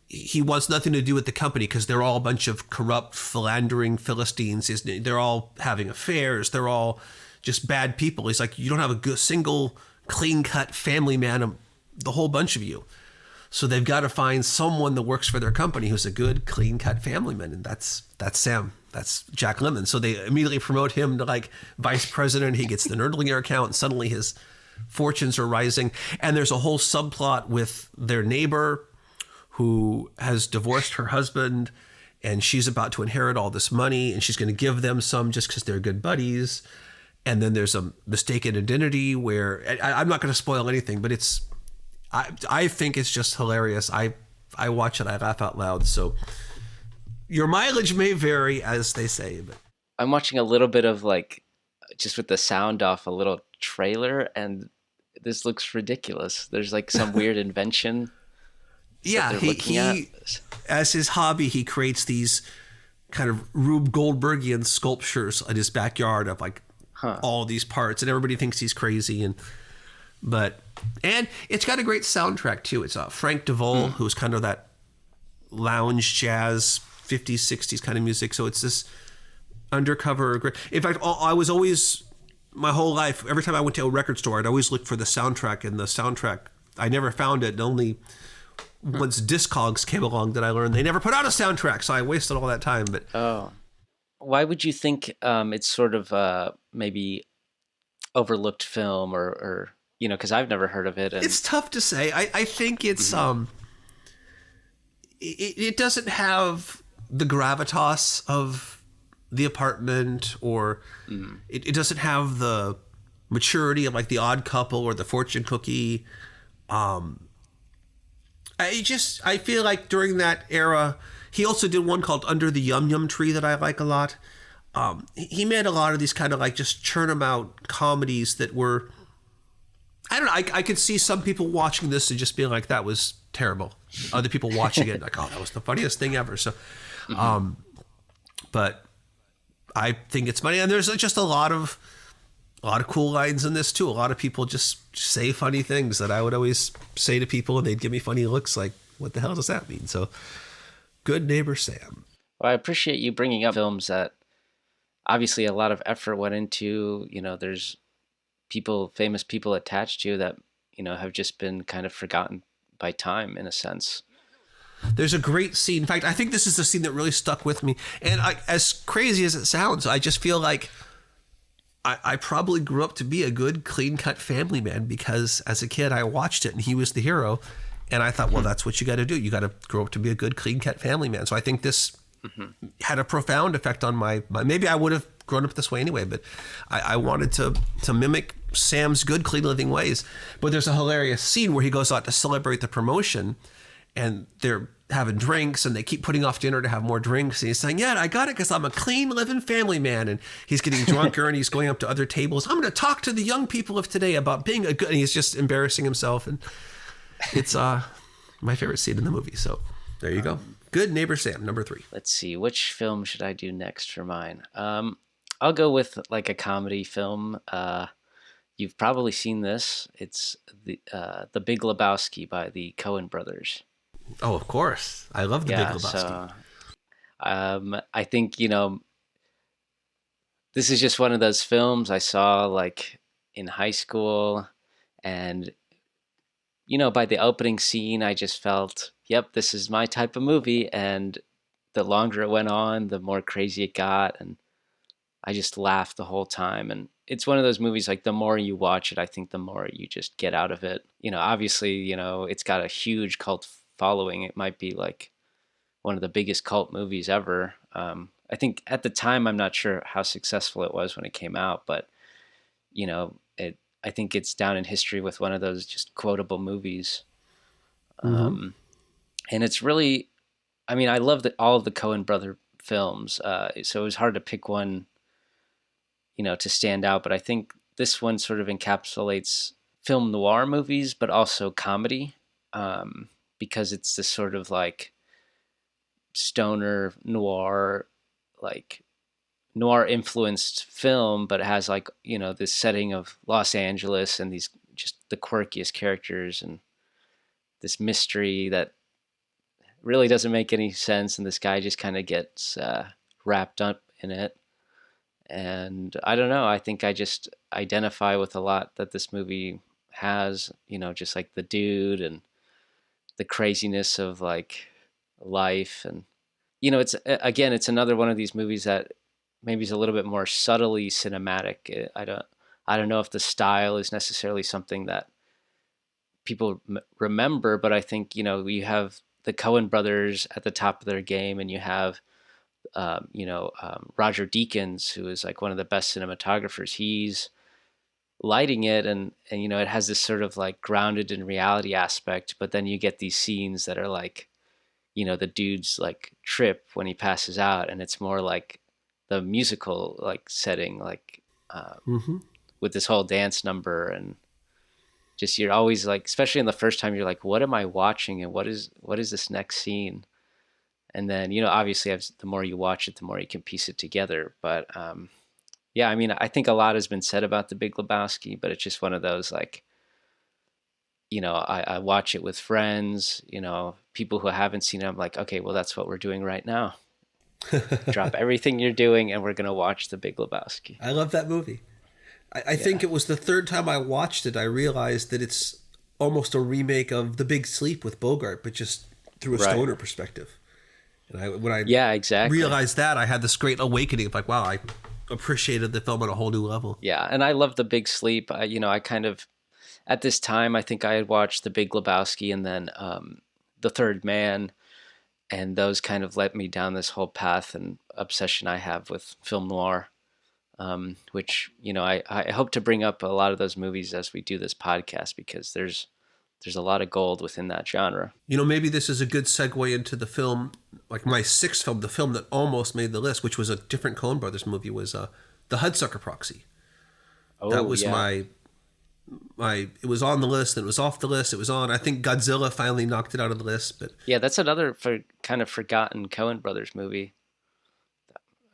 [SPEAKER 2] He wants nothing to do with the company because they're all a bunch of corrupt, philandering Philistines. They're all having affairs. They're all just bad people. He's like, you don't have a good, single, clean-cut family man, the whole bunch of you. So they've got to find someone that works for their company who's a good, clean-cut family man, and that's Sam. That's Jack Lemmon. So they immediately promote him to like vice president. He gets the Nerdlinger account, and suddenly his fortunes are rising. And there's a whole subplot with their neighbor who has divorced her husband, and she's about to inherit all this money, and she's going to give them some just because they're good buddies. And then there's a mistaken identity where I'm not going to spoil anything, but I think it's just hilarious. I watch it, I laugh out loud. So your mileage may vary, as they say. But
[SPEAKER 1] I'm watching a little bit of like, just with the sound off, a little trailer, and this looks ridiculous. There's like some weird invention.
[SPEAKER 2] Yeah, he as his hobby, he creates these kind of Rube Goldbergian sculptures in his backyard of like all these parts, and everybody thinks he's crazy. And it's got a great soundtrack too. It's Frank DeVol, who's kind of that lounge jazz 50s 60s kind of music. So it's this undercover. In fact, I was always, my whole life, every time I went to a record store, I'd always look for the soundtrack, and the soundtrack, I never found it. And only once Discogs came along that I learned they never put out a soundtrack, so I wasted all that time. But
[SPEAKER 1] why would you think it's sort of maybe overlooked film, or you know, because I've never heard of it. And
[SPEAKER 2] it's tough to say. I think it's it doesn't have the gravitas of The Apartment, or it doesn't have the maturity of like The Odd Couple or The Fortune Cookie. I feel like during that era, he also did one called Under the Yum Yum Tree that I like a lot. He made a lot of these kind of like just churn them out comedies that were, I don't know, I could see some people watching this and just being like, that was terrible. Other people watching it like, oh, that was the funniest thing ever. So, but I think it's funny. And there's just a lot of cool lines in this too. A lot of people just say funny things that I would always say to people, and they'd give me funny looks like, what the hell does that mean? So Good Neighbor Sam.
[SPEAKER 1] Well, I appreciate you bringing up films that obviously a lot of effort went into. You know, there's famous people attached to that, you know, have just been kind of forgotten by time in a sense.
[SPEAKER 2] There's a great scene. In fact, I think this is the scene that really stuck with me. And as crazy as it sounds, I just feel like I probably grew up to be a good, clean-cut family man, because as a kid I watched it and he was the hero. And I thought, well, that's what you got to do. You got to grow up to be a good, clean-cut family man. So I think this had a profound effect on my maybe I would have grown up this way anyway, but I wanted to mimic Sam's good, clean living ways. But there's a hilarious scene where he goes out to celebrate the promotion, and they're having drinks, and they keep putting off dinner to have more drinks. And he's saying, yeah, I got it because I'm a clean living family man. And he's getting drunker, and he's going up to other tables. I'm going to talk to the young people of today about being a good, and he's just embarrassing himself. And it's my favorite scene in the movie. So there you go. Good Neighbor Sam, number 3.
[SPEAKER 1] Let's see, which film should I do next for mine? I'll go with like a comedy film. You've probably seen this. It's the Big Lebowski by the Coen brothers.
[SPEAKER 2] Oh, of course. I love the Big Lebowski.
[SPEAKER 1] So, I think, you know, this is just one of those films I saw like in high school, and you know, by the opening scene, I just felt, yep, this is my type of movie. And the longer it went on, the more crazy it got. And I just laughed the whole time. And it's one of those movies, like the more you watch it, I think the more you just get out of it. Obviously, it's got a huge cult following. It might be like one of the biggest cult movies ever. I think at the time, I'm not sure how successful it was when it came out, but I think it's down in history with one of those just quotable movies.
[SPEAKER 2] Mm-hmm.
[SPEAKER 1] And it's really, I mean, I love all of the Coen brother films. So it was hard to pick one, to stand out. But I think this one sort of encapsulates film noir movies, but also comedy, because it's this sort of like stoner noir, like noir influenced film, but it has like, this setting of Los Angeles and these just the quirkiest characters and this mystery that really doesn't make any sense. And this guy just kind of gets wrapped up in it. And I don't know, I think I just identify with a lot that this movie has, just like the dude and the craziness of like life. And it's again, it's another one of these movies that maybe is a little bit more subtly cinematic. I don't know if the style is necessarily something that people remember, but I think you have the Coen brothers at the top of their game, and you have Roger Deakins, who is like one of the best cinematographers. He's lighting it, and it has this sort of like grounded in reality aspect, but then you get these scenes that are like the dude's like trip when he passes out, and it's more like the musical like setting, like
[SPEAKER 2] Mm-hmm.
[SPEAKER 1] with this whole dance number. And just you're always like, especially in the first time, you're like, what am I watching, and what is this next scene? And then obviously the more you watch it, the more you can piece it together. But yeah, I mean, I think a lot has been said about the Big Lebowski, but it's just one of those like, I watch it with friends, people who haven't seen it. I'm like, okay, well, that's what we're doing right now. Drop everything you're doing, and we're gonna watch the Big Lebowski.
[SPEAKER 2] I love that movie. I think it was the third time I watched it, I realized that it's almost a remake of The Big Sleep with Bogart, but just through a stoner perspective. And when I
[SPEAKER 1] Yeah, exactly.
[SPEAKER 2] realized that, I had this great awakening of like, wow, I appreciated the film on a whole new level.
[SPEAKER 1] Yeah, and I love The Big Sleep. I kind of, at this time, I think I had watched The Big Lebowski and then The Third Man, and those kind of led me down this whole path and obsession I have with film noir, which I hope to bring up a lot of those movies as we do this podcast, because there's a lot of gold within that genre.
[SPEAKER 2] Maybe this is a good segue into the film, like my sixth film, the film that almost made the list, which was a different Coen Brothers movie, was The Hudsucker Proxy.
[SPEAKER 1] Oh,
[SPEAKER 2] that was
[SPEAKER 1] yeah.
[SPEAKER 2] it was on the list, and it was off the list. It was on, I think Godzilla finally knocked it out of the list. But
[SPEAKER 1] Yeah, that's another kind of forgotten Coen Brothers movie.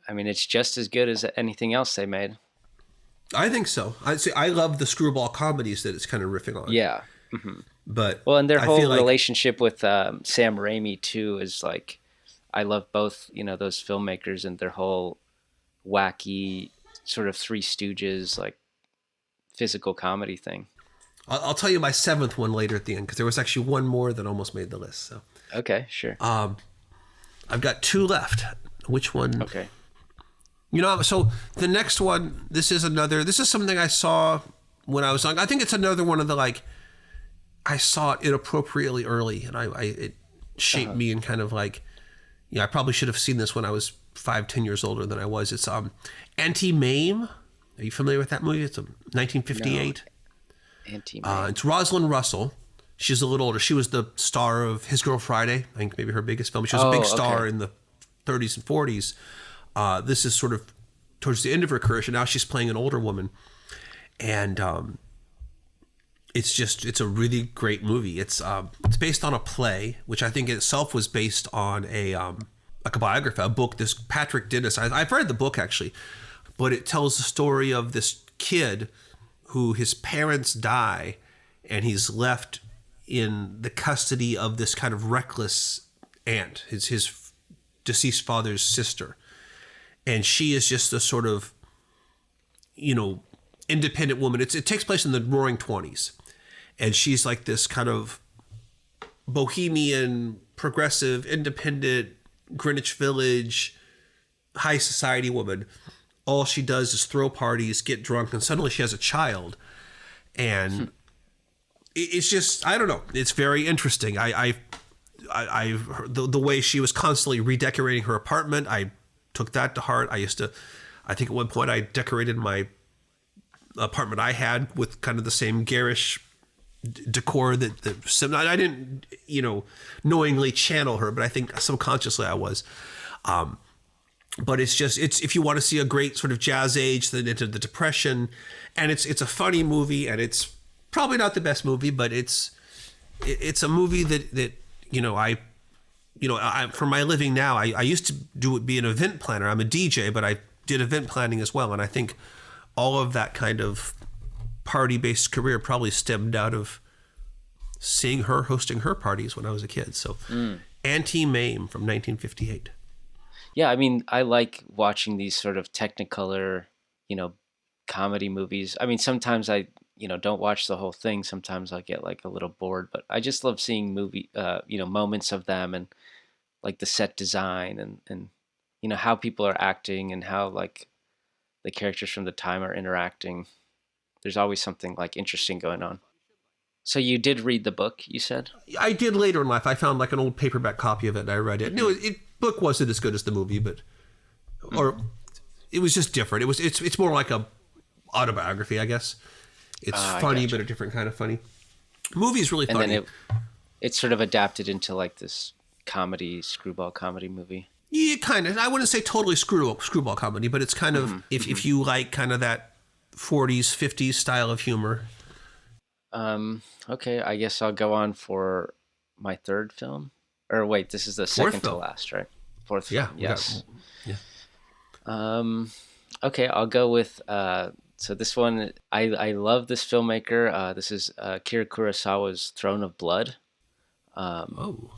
[SPEAKER 1] I mean, it's just as good as anything else they made.
[SPEAKER 2] I think so. I love the screwball comedies that it's kind of riffing on.
[SPEAKER 1] Yeah.
[SPEAKER 2] But
[SPEAKER 1] Well, and their
[SPEAKER 2] I
[SPEAKER 1] whole
[SPEAKER 2] feel like,
[SPEAKER 1] relationship with Sam Raimi too is like, I love both, those filmmakers and their whole wacky sort of Three Stooges, like physical comedy thing.
[SPEAKER 2] I'll tell you my seventh one later at the end, because there was actually one more that almost made the list. So
[SPEAKER 1] Okay, sure.
[SPEAKER 2] I've got two left. Which one?
[SPEAKER 1] Okay.
[SPEAKER 2] So the next one, this is something I saw when I was young. I think it's another one of the, like, I saw it inappropriately early, and it shaped me, and kind of like, I probably should have seen this when I was 5-10 years older than I was. It's Anti-Mame. Are you familiar with that movie? It's 1958.
[SPEAKER 1] No. Anti-Mame.
[SPEAKER 2] It's Rosalind Russell. She's a little older. She was the star of His Girl Friday, I think maybe her biggest film. She was a big star in the 30s and 40s. This is sort of towards the end of her career, so now she's playing an older woman. And it's a really great movie. It's based on a play, which I think itself was based on like a biography, a book. This Patrick Dennis, I've read the book actually, but it tells the story of this kid who his parents die, and he's left in the custody of this kind of reckless aunt, his deceased father's sister. And she is just a sort of, independent woman. It takes place in the Roaring 20s. And she's like this kind of bohemian, progressive, independent, Greenwich Village, high society woman. all she does is throw parties, get drunk, and suddenly she has a child. And it's just, I don't know. It's very interesting. The way she was constantly redecorating her apartment, I took that to heart. I think at one point I decorated my apartment I had with kind of the same garish decor that I didn't, knowingly channel her, but I think subconsciously I was. But it's if you want to see a great sort of jazz age, then into the Depression, and it's a funny movie, and it's probably not the best movie, but it's a movie that I for my living now, I used to be an event planner. I'm a DJ, but I did event planning as well, and I think all of that kind of party-based career probably stemmed out of seeing her hosting her parties when I was a kid. So, Auntie Mame from 1958.
[SPEAKER 1] Yeah, I mean, I like watching these sort of Technicolor, comedy movies. I mean, sometimes I, don't watch the whole thing. Sometimes I get like a little bored, but I just love seeing moments of them, and like the set design and how people are acting and how like the characters from the time are interacting. There's always something like interesting going on. So you did read the book, you said?
[SPEAKER 2] I did later in life. I found like an old paperback copy of it, and I read it. No, book wasn't as good as the movie, or it was just different. It's more like a autobiography, I guess. It's funny, but a different kind of funny. Movie's really funny.
[SPEAKER 1] And then it's sort of adapted into like this screwball comedy movie.
[SPEAKER 2] Yeah, kind of. I wouldn't say totally screwball comedy, but it's kind of if you like kind of that 40s, 50s style of humor.
[SPEAKER 1] Okay, I guess I'll go on for my third film. Or wait, this is the second to last, right? Fourth film, yes. Okay, I'll go with, so this one, I love this filmmaker. This is Akira Kurosawa's Throne of Blood. From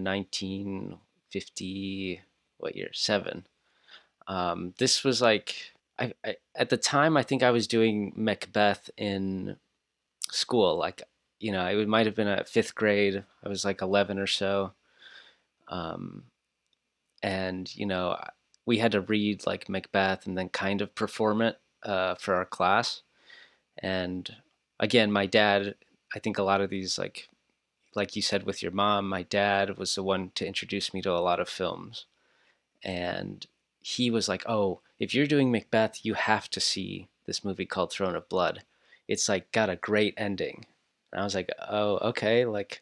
[SPEAKER 1] 1950, what year? 7. This was like, I at the time, I think I was doing Macbeth in school. Like, it might have been at 5th grade. I was like 11 or so. And, we had to read like Macbeth and then kind of perform it for our class. And again, my dad, I think a lot of these, like you said with your mom, my dad was the one to introduce me to a lot of films. And he was like, oh, if you're doing Macbeth, you have to see this movie called Throne of Blood. It's like got a great ending. And I was like, oh, okay. Like,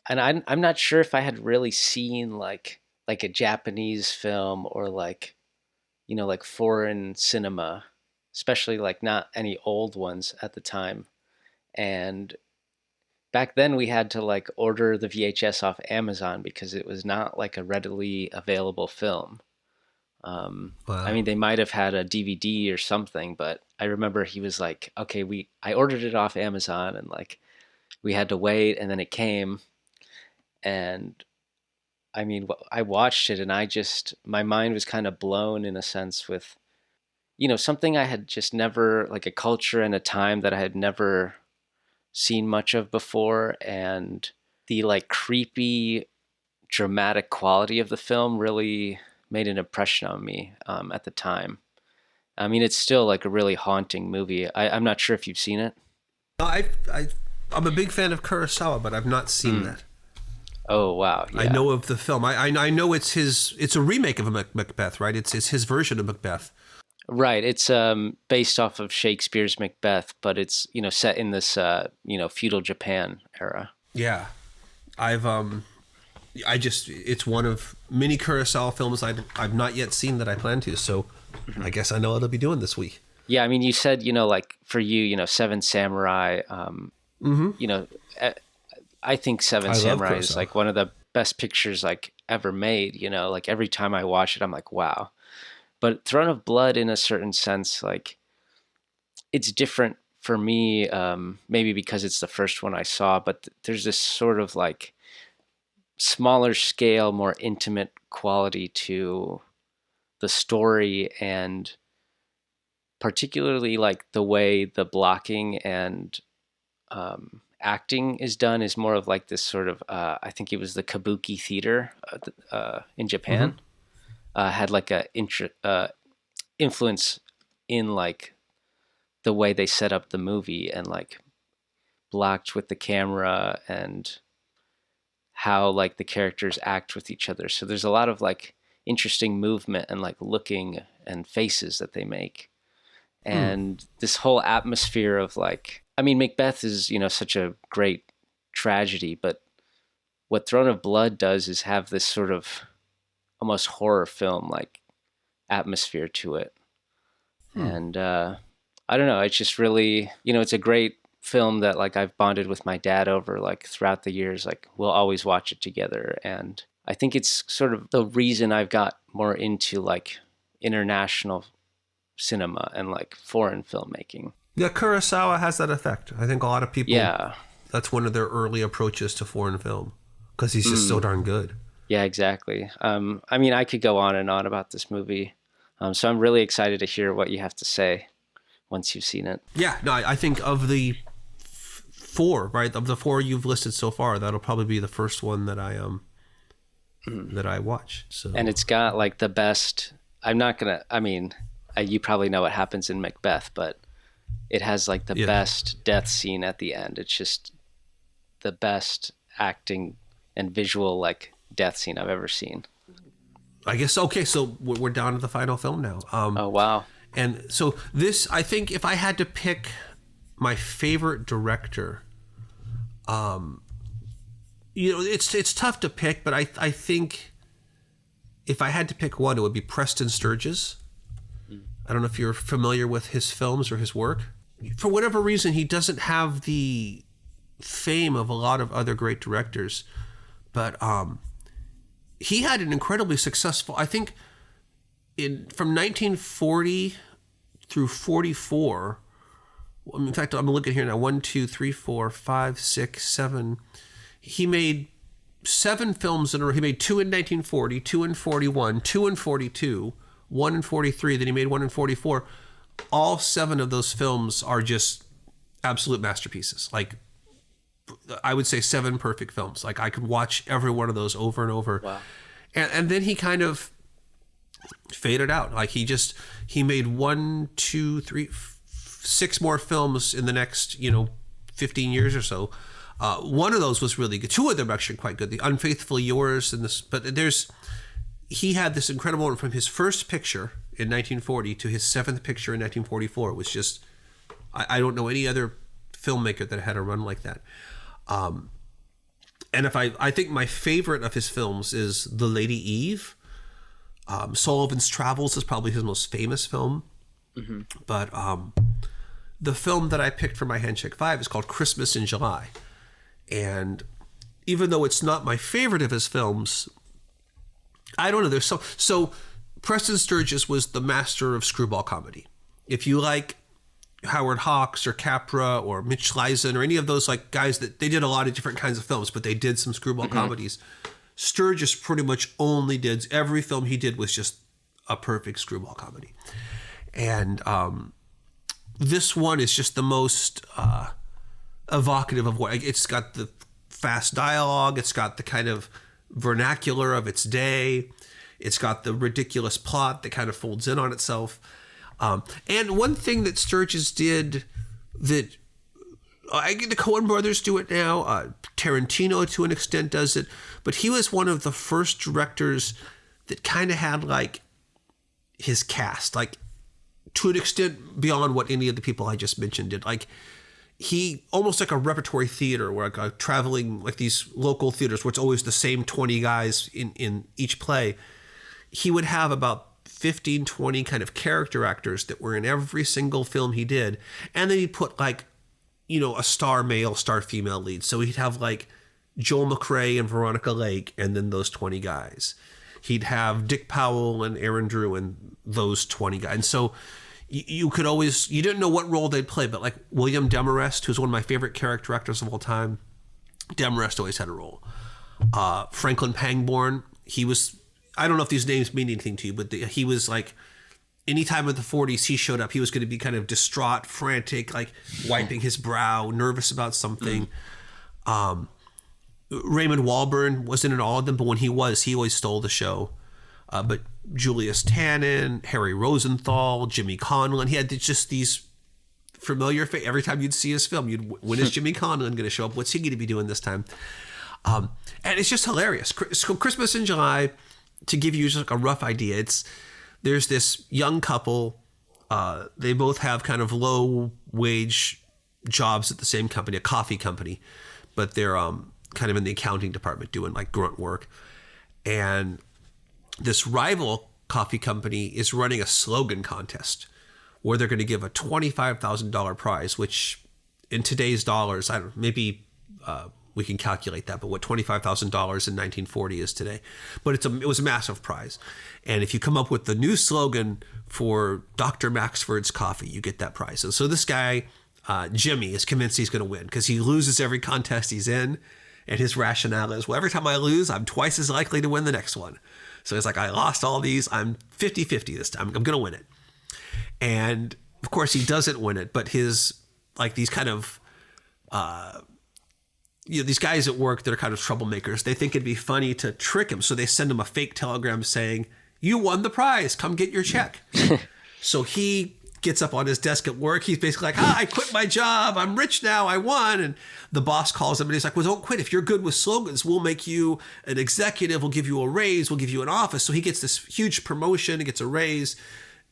[SPEAKER 1] and I'm not sure if I had really seen like a Japanese film or like, like foreign cinema, especially like not any old ones at the time. And back then we had to like order the VHS off Amazon because it was not like a readily available film. Wow. I mean, they might have had a DVD or something, but I remember he was like, okay, I ordered it off Amazon, and like we had to wait, and then it came. And I mean, I watched it, and my mind was kind of blown in a sense with, something I had just never, like a culture and a time that I had never seen much of before. And the like creepy, dramatic quality of the film really made an impression on me at the time. I mean, it's still like a really haunting movie. I'm not sure if you've seen it.
[SPEAKER 2] I'm a big fan of Kurosawa, but I've not seen that.
[SPEAKER 1] Oh, wow. Yeah.
[SPEAKER 2] I know of the film. I know it's a remake of a Macbeth, right? It's his version of Macbeth.
[SPEAKER 1] Right. It's based off of Shakespeare's Macbeth, but it's, set in this, feudal Japan era.
[SPEAKER 2] Yeah. It's one of many Kurosawa films I've not yet seen that I plan to, so I guess I know what I'll be doing this week.
[SPEAKER 1] Yeah, I mean, you said, like for you, Seven Samurai, I think Seven Samurai is like one of the best pictures like ever made, like every time I watch it, I'm like, wow. But Throne of Blood, in a certain sense, like it's different for me, maybe because it's the first one I saw, but there's this sort of like smaller scale, more intimate quality to the story, and particularly like the way the blocking and acting is done is more of like this sort of I think it was the kabuki theater in Japan. Had like a influence in like the way they set up the movie and like blocked with the camera and how like the characters act with each other. So there's a lot of like interesting movement and like looking and faces that they make. And this whole atmosphere of like, I mean, Macbeth is, you know, such a great tragedy, but what Throne of Blood does is have this sort of almost horror film like atmosphere to it. And I don't know, it's just really, you know, it's a great film that like I've bonded with my dad over like throughout the years. Like we'll always watch it together, and I think it's sort of the reason I've got more into like international cinema and like foreign filmmaking.
[SPEAKER 2] Yeah, Kurosawa has that effect. I think a lot of people,
[SPEAKER 1] Yeah.
[SPEAKER 2] that's one of their early approaches to foreign film, because he's just so darn good.
[SPEAKER 1] Yeah, exactly. I mean, I could go on and on about this movie. So I'm really excited to hear what you have to say once you've seen it.
[SPEAKER 2] Yeah, no, I think of the four, right? Of the four you've listed so far, that'll probably be the first one that I watch. So,
[SPEAKER 1] And it's got like the best, you probably know what happens in Macbeth, but it has like the best death scene at the end. It's just the best acting and visual like death scene I've ever seen.
[SPEAKER 2] I guess, okay, so we're down to the final film now.
[SPEAKER 1] Oh, wow.
[SPEAKER 2] And so this, I think if I had to pick my favorite director, you know, it's tough to pick, but I think if I had to pick one, it would be Preston Sturges. I don't know if you're familiar with his films or his work. For whatever reason, he doesn't have the fame of a lot of other great directors, but he had an incredibly successful, I think, from 1940 through 44. In fact, I'm looking here now. 1, 2, 3, 4, 5, 6, 7. He made 7 films in a row. He made 2 in 1940, 2 in 41, 2 in 42, 1 in 43. Then he made 1 in 44. All 7 of those films are just absolute masterpieces. Like, I would say 7 perfect films. Like, I could watch every one of those over and over.
[SPEAKER 1] Wow.
[SPEAKER 2] And then he kind of faded out. Like, he made 1, 2, 3, 6 more films in the next, 15 years or so. One of those was really good. 2 of them actually quite good. The Unfaithfully Yours and this, but he had this incredible one from his first picture in 1940 to his 7th picture in 1944. It was just, I don't know any other filmmaker that had a run like that. And I think my favorite of his films is The Lady Eve. Sullivan's Travels is probably his most famous film. Mm-hmm. But the film that I picked for my Handshake 5 is called Christmas in July. And even though it's not my favorite of his films, I don't know. There's so Preston Sturges was the master of screwball comedy. If you like Howard Hawks or Capra or Mitch Leisen or any of those like guys that they did a lot of different kinds of films, but they did some screwball comedies. Sturges pretty much only did, every film he did was just a perfect screwball comedy. And this one is just the most evocative of what, it's got the fast dialogue, it's got the kind of vernacular of its day, it's got the ridiculous plot that kind of folds in on itself. And one thing that Sturges did that the Coen brothers do it now, Tarantino to an extent does it, but he was one of the first directors that kind of had like his cast, like to an extent beyond what any of the people I just mentioned did. Like he almost like a repertory theater where like a traveling, like these local theaters where it's always the same 20 guys in each play. He would have about 15, 20 kind of character actors that were in every single film he did. And then he'd put like, a star male, star female lead. So he'd have like Joel McRae and Veronica Lake and then those 20 guys. He'd have Dick Powell and Aaron Drew and those 20 guys. And so you could always, you didn't know what role they'd play, but like William Demarest, who's one of my favorite character actors of all time, Demarest always had a role. Franklin Pangborn, he was, I don't know if these names mean anything to you, but he was like, anytime in the 40s he showed up, he was going to be kind of distraught, frantic, like wiping his brow, nervous about something. Raymond Walburn wasn't in all of them, but when he was, he always stole the show. but Julius Tannen, Harry Rosenthal, Jimmy Conlon. He had just these familiar face. Every time you'd see his film, when is Jimmy Conlon going to show up? What's he going to be doing this time? And it's just hilarious. So Christmas in July, to give you just like a rough idea, there's this young couple. They both have kind of low wage jobs at the same company, a coffee company, but they're kind of in the accounting department doing like grunt work. And this rival coffee company is running a slogan contest where they're going to give a $25,000 prize, which in today's dollars, I don't know, maybe we can calculate that, but what $25,000 in 1940 is today. But it was a massive prize. And if you come up with the new slogan for Dr. Maxford's coffee, you get that prize. And so this guy, Jimmy, is convinced he's going to win because he loses every contest he's in. And his rationale is, well, every time I lose, I'm twice as likely to win the next one. So it's like, I lost all these. I'm 50-50 this time. I'm going to win it. And of course, he doesn't win it. But his, like these kind of, these guys at work that are kind of troublemakers, they think it'd be funny to trick him. So they send him a fake telegram saying, you won the prize. Come get your check. So he gets up on his desk at work. He's basically like, I quit my job. I'm rich now. I won. And the boss calls him and he's like, well, don't quit. If you're good with slogans, we'll make you an executive. We'll give you a raise. We'll give you an office. So he gets this huge promotion. He gets a raise.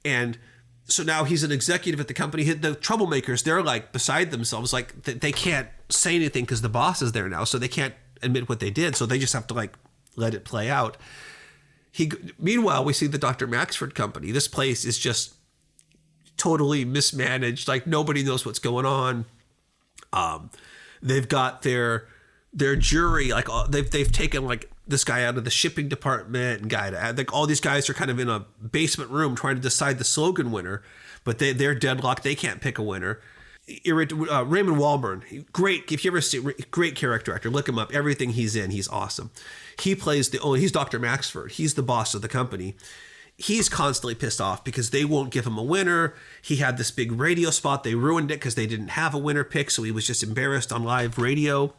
[SPEAKER 2] And so now he's an executive at the company. The troublemakers, they're like beside themselves. Like they can't say anything because the boss is there now. So they can't admit what they did. So they just have to like let it play out. Meanwhile, we see the Dr. Maxford company. This place is just totally mismanaged. Like nobody knows what's going on. They've got their jury, like they've taken like this guy out of the shipping department and like all these guys are kind of in a basement room trying to decide the slogan winner, but they're deadlocked. They can't pick a winner. Raymond Walburn, great. If you ever see, great character actor, look him up. Everything he's in, he's awesome. He plays he's Dr. Maxford. He's the boss of the company. He's constantly pissed off because they won't give him a winner. He had this big radio spot. They ruined it because they didn't have a winner pick. So he was just embarrassed on live radio.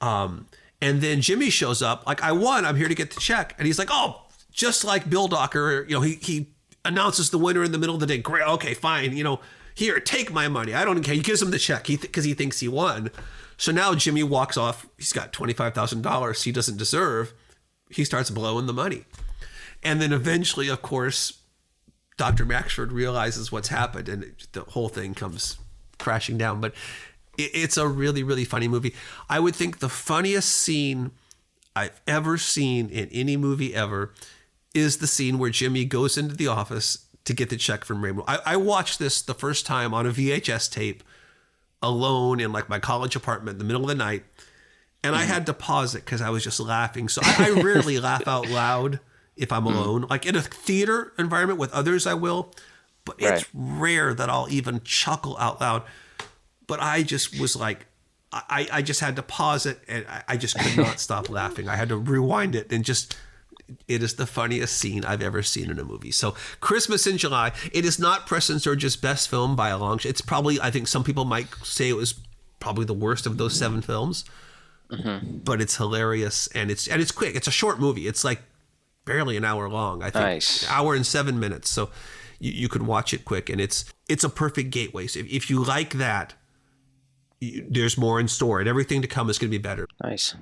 [SPEAKER 2] And then Jimmy shows up like, I won. I'm here to get the check. And he's like, oh, just like Bill Docker, he announces the winner in the middle of the day. Great. Okay, fine. Here, take my money. I don't care. He gives him the check because he thinks he won. So now Jimmy walks off. He's got $25,000 he doesn't deserve. He starts blowing the money. And then eventually, of course, Dr. Maxford realizes what's happened and the whole thing comes crashing down. But it's a really, really funny movie. I would think the funniest scene I've ever seen in any movie ever is the scene where Jimmy goes into the office to get the check from Raymond. I watched this the first time on a VHS tape alone in like my college apartment in the middle of the night. And I had to pause it because I was just laughing. So I rarely laugh out loud if I'm alone. Like in a theater environment with others, I will. But it's rare that I'll even chuckle out loud. But I just was like, I just had to pause it and I just could not stop laughing. I had to rewind it and it is the funniest scene I've ever seen in a movie. So Christmas in July, it is not Preston Sturges' best film by a long shot. It's probably, I think some people might say it was probably the worst of those 7 films. Mm-hmm. But it's hilarious and it's quick. It's a short movie. It's like barely an hour long. I think
[SPEAKER 1] nice.
[SPEAKER 2] An hour and 7 minutes. So you could watch it quick and it's a perfect gateway. So if you like that, there's more in store and everything to come is going to be better.
[SPEAKER 1] Nice.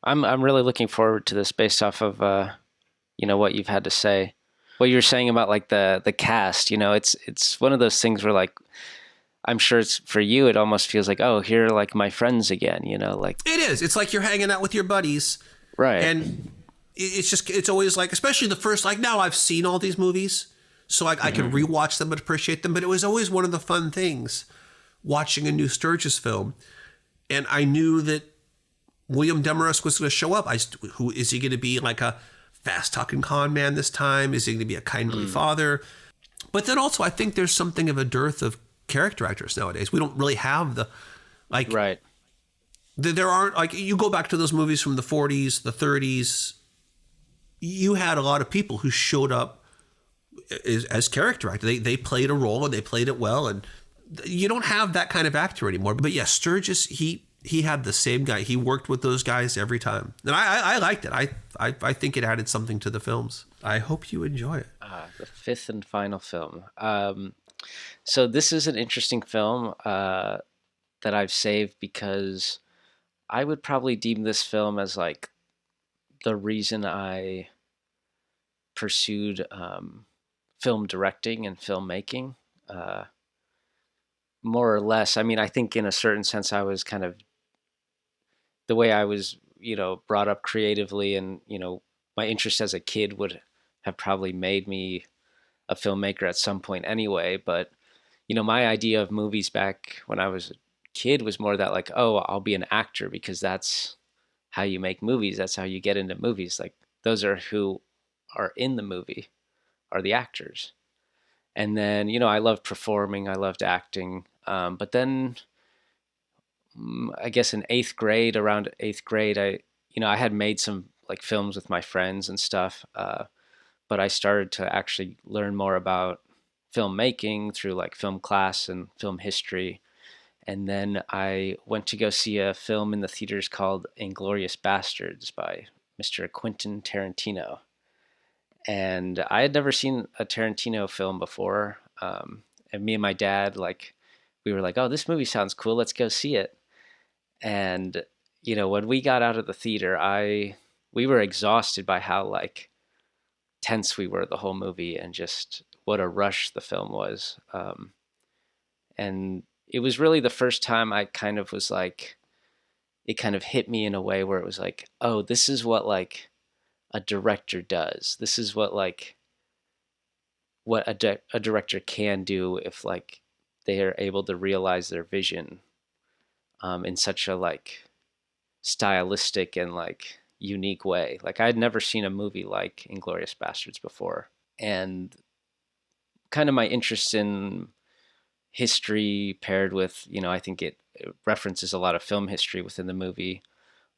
[SPEAKER 1] I'm really looking forward to this based off of what you've had to say. What you're saying about like the cast, it's one of those things where like I'm sure it's for you it almost feels like, oh, here are like my friends again, like
[SPEAKER 2] it is. It's like you're hanging out with your buddies.
[SPEAKER 1] Right.
[SPEAKER 2] And it's always like, especially the first, like now I've seen all these movies, so I can rewatch them and appreciate them, but it was always one of the fun things watching a new Sturges film. And I knew that William Demarest was going to show up. Who is he going to be, like a fast-talking con man this time? Is he going to be a kindly father? But then also I think there's something of a dearth of character actors nowadays. We don't really have
[SPEAKER 1] right.
[SPEAKER 2] There aren't, like, you go back to those movies from the 40s, the 30s, you had a lot of people who showed up as character actors. They played a role and they played it well, and you don't have that kind of actor anymore. But yeah, Sturges, he had the same guy. He worked with those guys every time. And I liked it. I think it added something to the films. I hope you enjoy it.
[SPEAKER 1] The fifth and final film. So this is an interesting film that I've saved because I would probably deem this film as like the reason I pursued film directing and filmmaking. Uh, More or less. I mean, I think in a certain sense, I was kind of the way I was, brought up creatively, and my interest as a kid would have probably made me a filmmaker at some point anyway. But my idea of movies back when I was a kid was more that like, oh, I'll be an actor because that's how you make movies. That's how you get into movies. Like those are who are in the movie, are the actors. And then I loved performing. I loved acting. But then I guess in around eighth grade, I had made some like films with my friends and stuff. But I started to actually learn more about filmmaking through like film class and film history. And then I went to go see a film in the theaters called Inglourious Bastards by Mr. Quentin Tarantino. And I had never seen a Tarantino film before. And me and my dad, like, we were like, oh, this movie sounds cool. Let's go see it. And, when we got out of the theater, we were exhausted by how, like, tense we were the whole movie and just what a rush the film was. And it was really the first time I kind of was like, it kind of hit me in a way where it was like, oh, this is what like a director does. This is what like what a director can do if like they are able to realize their vision in such a like stylistic and like unique way. Like I had never seen a movie like Inglourious Bastards before, and kind of my interest in history paired with I think it references a lot of film history within the movie,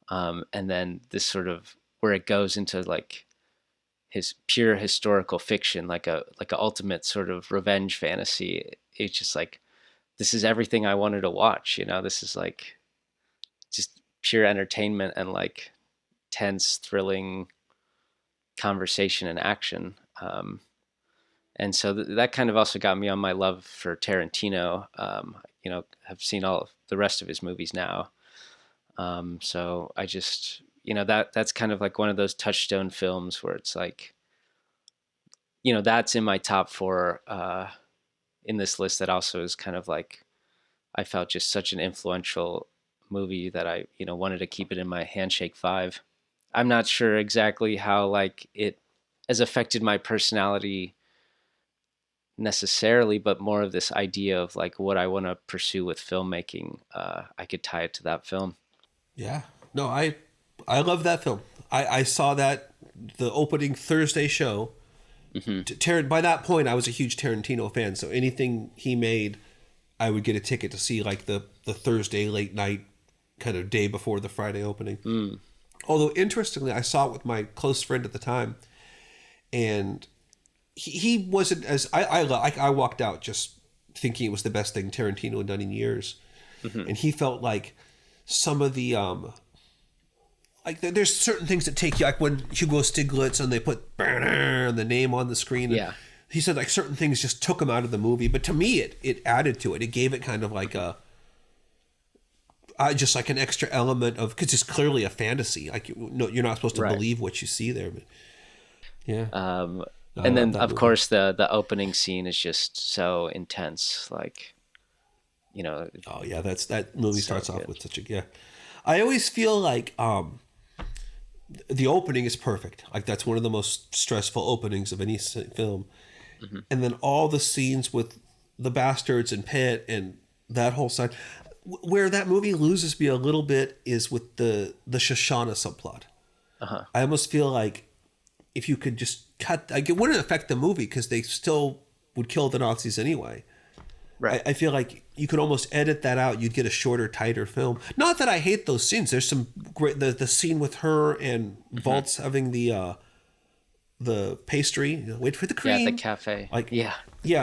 [SPEAKER 1] and then this sort of where it goes into like his pure historical fiction, like a ultimate sort of revenge fantasy. It's just like this is everything I wanted to watch. This is like just pure entertainment and like tense, thrilling conversation and action. And so that kind of also got me on my love for Tarantino. Have seen all of the rest of his movies now. So I just, that's kind of like one of those touchstone films where it's like, that's in my top four in this list. That also is kind of like, I felt just such an influential movie that I, wanted to keep it in my Handshake 5. I'm not sure exactly how like it has affected my personality necessarily, but more of this idea of like what I want to pursue with filmmaking. I could tie it to that film.
[SPEAKER 2] Yeah. No, I love that film. I saw that the opening Thursday show. By that point, I was a huge Tarantino fan, so anything he made, I would get a ticket to see like the Thursday late night kind of day before the Friday opening. Although interestingly, I saw it with my close friend at the time, and he wasn't as I walked out just thinking it was the best thing Tarantino had done in years, and he felt like some of the like there's certain things that take you, like when Hugo Stiglitz and they put the name on the screen.
[SPEAKER 1] Yeah.
[SPEAKER 2] He said like certain things just took him out of the movie, but to me it added to it. It gave it kind of like a just like an extra element of, because it's clearly a fantasy. Like you're not supposed to believe what you see there, but yeah.
[SPEAKER 1] And then of course the opening scene is just so intense, like
[SPEAKER 2] oh yeah, that movie starts off
[SPEAKER 1] good.
[SPEAKER 2] with such a I always feel like the opening is perfect. Like that's one of the most stressful openings of any film. And then all the scenes with the bastards and Pitt and that whole side, where that movie loses me a little bit is with the Shoshana subplot. I almost feel like if you could just cut, like it wouldn't affect the movie because they still would kill the Nazis anyway.
[SPEAKER 1] Right.
[SPEAKER 2] I feel like you could almost edit that out. You'd get a shorter, tighter film. Not that I hate those scenes. There's some great, the scene with her and Waltz having the pastry. Wait for the cream.
[SPEAKER 1] Yeah, the cafe.
[SPEAKER 2] Like
[SPEAKER 1] yeah,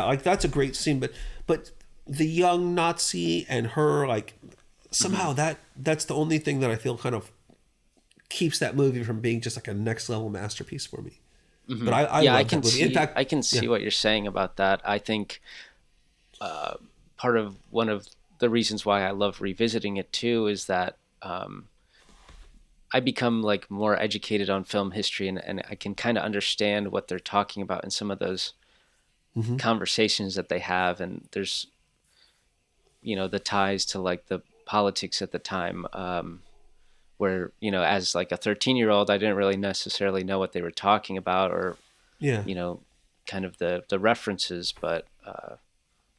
[SPEAKER 2] like that's a great scene. But the young Nazi and her, like somehow that's the only thing that I feel kind of keeps that movie from being just like a next level masterpiece for me. But I
[SPEAKER 1] Yeah, I
[SPEAKER 2] love that
[SPEAKER 1] can
[SPEAKER 2] movie. In
[SPEAKER 1] see.
[SPEAKER 2] fact,
[SPEAKER 1] I can see
[SPEAKER 2] yeah.
[SPEAKER 1] what you're saying about that. I think one of the reasons why I love revisiting it too is that I become like more educated on film history, and I can kind of understand what they're talking about in some of those conversations that they have. And there's, the ties to like the politics at the time, where, as like a 13-year-old, I didn't really necessarily know what they were talking about, or,
[SPEAKER 2] Yeah.
[SPEAKER 1] kind of the references, but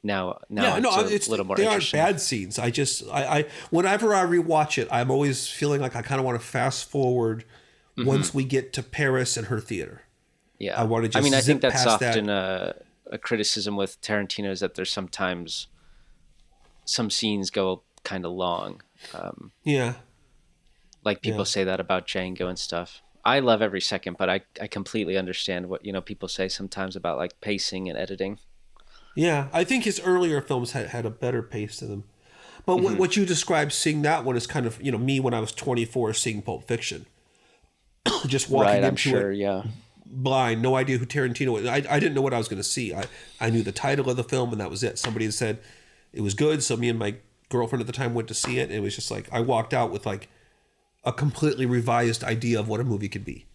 [SPEAKER 1] now
[SPEAKER 2] Yeah, no,
[SPEAKER 1] it's a little more
[SPEAKER 2] they aren't
[SPEAKER 1] interesting.
[SPEAKER 2] bad scenes. I whenever I rewatch it, I'm always feeling like I kind of want to fast forward once we get to Paris and her theater.
[SPEAKER 1] Yeah.
[SPEAKER 2] I want to just
[SPEAKER 1] I
[SPEAKER 2] zip
[SPEAKER 1] think that's
[SPEAKER 2] past
[SPEAKER 1] often
[SPEAKER 2] that.
[SPEAKER 1] a criticism with Tarantino, is that there's sometimes some scenes go kind of long.
[SPEAKER 2] Yeah.
[SPEAKER 1] Like people
[SPEAKER 2] Yeah.
[SPEAKER 1] say that about Django and stuff. I love every second, but I completely understand what, people say sometimes about like pacing and editing.
[SPEAKER 2] Yeah, I think his earlier films had a better pace to them. But what you described, seeing that one, is kind of, me when I was 24 seeing Pulp Fiction. Just walking
[SPEAKER 1] Right, I'm
[SPEAKER 2] into
[SPEAKER 1] sure,
[SPEAKER 2] it
[SPEAKER 1] yeah.
[SPEAKER 2] blind, no idea who Tarantino was. I didn't know what I was going to see. I knew the title of the film, and that was it. Somebody had said it was good, so me and my girlfriend at the time went to see it, and it was just like, I walked out with like a completely revised idea of what a movie could be.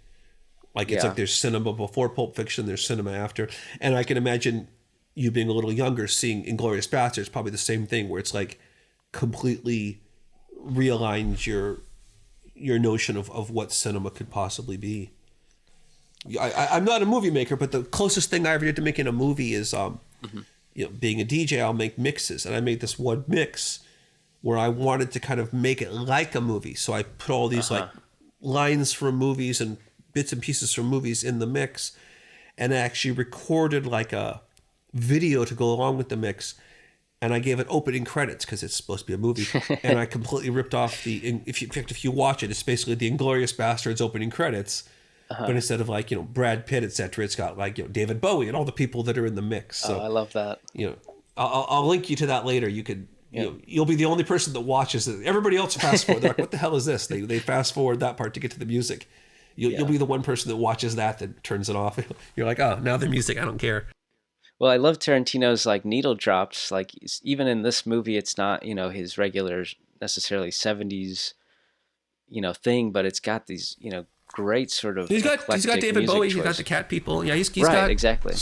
[SPEAKER 2] Like, it's
[SPEAKER 1] Yeah.
[SPEAKER 2] like there's cinema before Pulp Fiction, there's cinema after. And I can imagine you being a little younger seeing Inglourious Basterds, probably the same thing, where it's like completely realigns your notion of what cinema could possibly be. I'm not a movie maker, but the closest thing I ever did to making a movie is, being a DJ, I'll make mixes. And I made this one mix where I wanted to kind of make it like a movie. So I put all these like lines from movies and bits and pieces from movies in the mix, and I actually recorded like a video to go along with the mix, and I gave it opening credits because it's supposed to be a movie, and I completely ripped off if you watch it, it's basically the Inglourious Basterds opening credits, but instead of like Brad Pitt, etc., it's got like David Bowie and all the people that are in the mix. So
[SPEAKER 1] I love that.
[SPEAKER 2] I'll link you to that later. You could. You'll be the only person that watches it. Everybody else fast forward. They're like, "What the hell is this?" They fast forward that part to get to the music. You'll be the one person that watches that turns it off. You're like, "Oh, now the music. I don't care."
[SPEAKER 1] Well, I love Tarantino's like needle drops. Like even in this movie, it's not his regular necessarily 70s thing, but it's got these great sort of
[SPEAKER 2] He's got David Bowie. He's got the Cat People. Yeah, he's
[SPEAKER 1] right,
[SPEAKER 2] got
[SPEAKER 1] exactly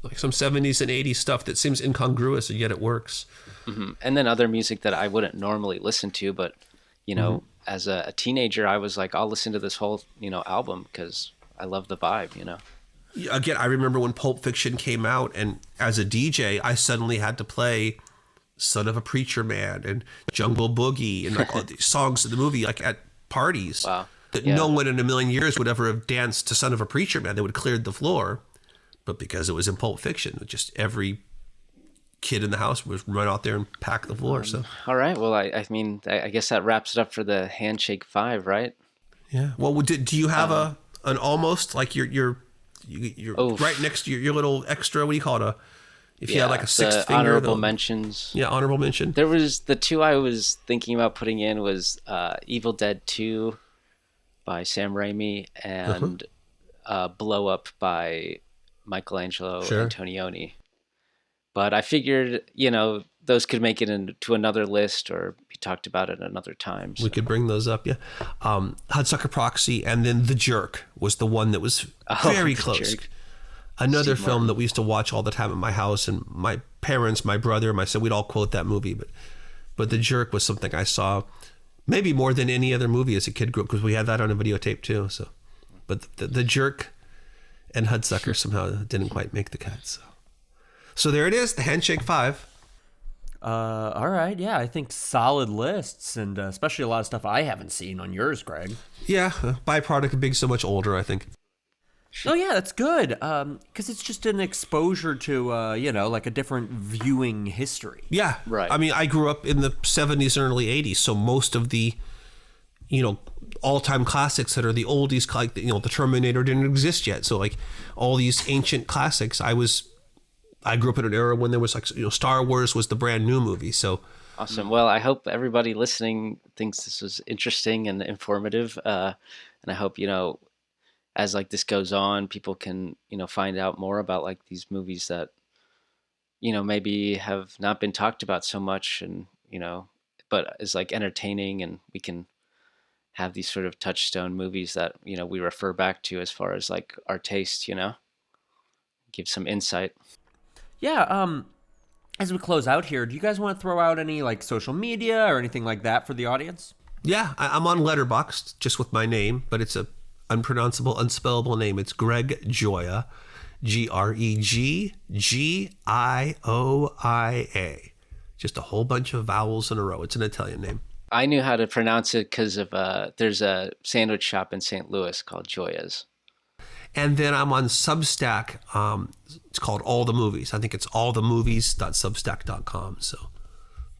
[SPEAKER 2] like some 70s and 80s stuff that seems incongruous, and yet it works.
[SPEAKER 1] And then other music that I wouldn't normally listen to, but as a teenager, I was like, I'll listen to this whole album because I love the vibe.
[SPEAKER 2] Again, I remember when Pulp Fiction came out, and as a DJ, I suddenly had to play "Son of a Preacher Man" and "Jungle Boogie" and like all these songs in the movie, like at parties.
[SPEAKER 1] Wow.
[SPEAKER 2] That no one in a million years would ever have danced to "Son of a Preacher Man." They would have cleared the floor, but because it was in Pulp Fiction, just every kid in the house would run out there and pack the floor. So
[SPEAKER 1] all right, well, I mean, I guess that wraps it up for the Handshake 5, right?
[SPEAKER 2] yeah. Well, do you have an almost like you're right next to your little extra? What do you call it? If you had like a sixth finger,
[SPEAKER 1] honorable mentions.
[SPEAKER 2] Yeah, honorable mention.
[SPEAKER 1] There was the two I was thinking about putting in was Evil Dead 2 by Sam Raimi and Blow Up by Michelangelo Antonioni. But I figured, those could make it into another list or be talked about at another time. So.
[SPEAKER 2] We could bring those up, yeah. Hudsucker Proxy, and then The Jerk was the one that was very close.
[SPEAKER 1] Jerk.
[SPEAKER 2] Another
[SPEAKER 1] Steve
[SPEAKER 2] film
[SPEAKER 1] Martin.
[SPEAKER 2] that we used to watch all the time at my house, and my parents, my brother, myself, we'd all quote that movie. But The Jerk was something I saw maybe more than any other movie as a kid group, because we had that on a videotape too. So, but the Jerk and Hudsucker somehow didn't quite make the cut. So there it is, the Handshake 5.
[SPEAKER 3] All right, yeah, I think solid lists, and especially a lot of stuff I haven't seen on yours, Greg.
[SPEAKER 2] Yeah, byproduct of being so much older, I think.
[SPEAKER 3] Oh yeah, that's good. Because it's just an exposure to like a different viewing history.
[SPEAKER 2] Yeah,
[SPEAKER 1] right.
[SPEAKER 2] I mean, I grew up in the 70s and early 80s, so most of the all-time classics that are the oldies, like the Terminator didn't exist yet. So like all these ancient classics, I grew up in an era when there was like Star Wars was the brand new movie. So
[SPEAKER 1] awesome. Well, I hope everybody listening thinks this was interesting and informative, and I hope as like this goes on, people can, find out more about like these movies that, maybe have not been talked about so much, and, but is like entertaining, and we can have these sort of touchstone movies that, we refer back to as far as like our taste, give some insight.
[SPEAKER 3] Yeah, as we close out here, do you guys want to throw out any like social media or anything like that for the audience?
[SPEAKER 2] Yeah, I'm on Letterboxd just with my name, but it's a unpronounceable, unspellable name. It's Greggioia, Greggioia. Just a whole bunch of vowels in a row. It's an Italian name.
[SPEAKER 1] I knew how to pronounce it because of there's a sandwich shop in St. Louis called Joya's.
[SPEAKER 2] And then I'm on Substack. It's called All the Movies. I think it's allthemovies.substack.com. So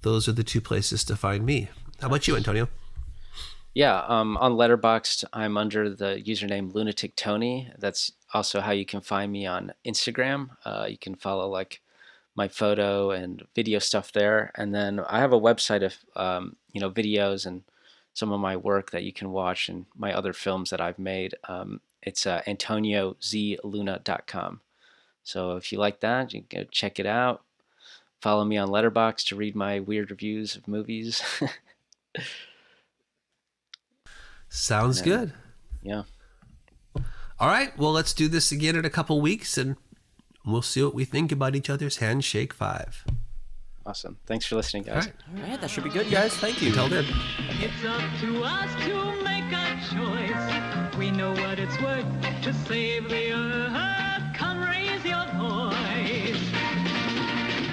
[SPEAKER 2] those are the two places to find me. How about you, Antonio?
[SPEAKER 1] Yeah, on Letterboxd, I'm under the username lunatictony. That's also how you can find me on Instagram. You can follow like my photo and video stuff there, and then I have a website of videos and some of my work that you can watch, and my other films that I've made. It's antoniozluna.com. So if you like that, you can go check it out. Follow me on Letterboxd to read my weird reviews of movies.
[SPEAKER 2] Sounds good.
[SPEAKER 1] Yeah.
[SPEAKER 2] All right. Well, let's do this again in a couple weeks, and we'll see what we think about each other's Handshake 5.
[SPEAKER 1] Awesome. Thanks for listening, guys.
[SPEAKER 3] All right, that should be good, guys. Thank you.
[SPEAKER 2] Until then.
[SPEAKER 4] It's up to us to make a choice. We know what it's worth to save the earth. Come raise your voice.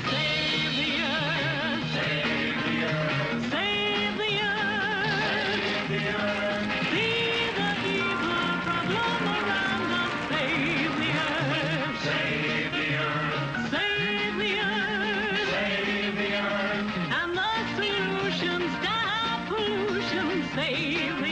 [SPEAKER 4] Save the earth. Save the earth. Save the earth. Save the earth. See the evil problem around us. Save the earth. Save the earth. Save the earth. Save the earth. And the solutions, stop pollution. Save the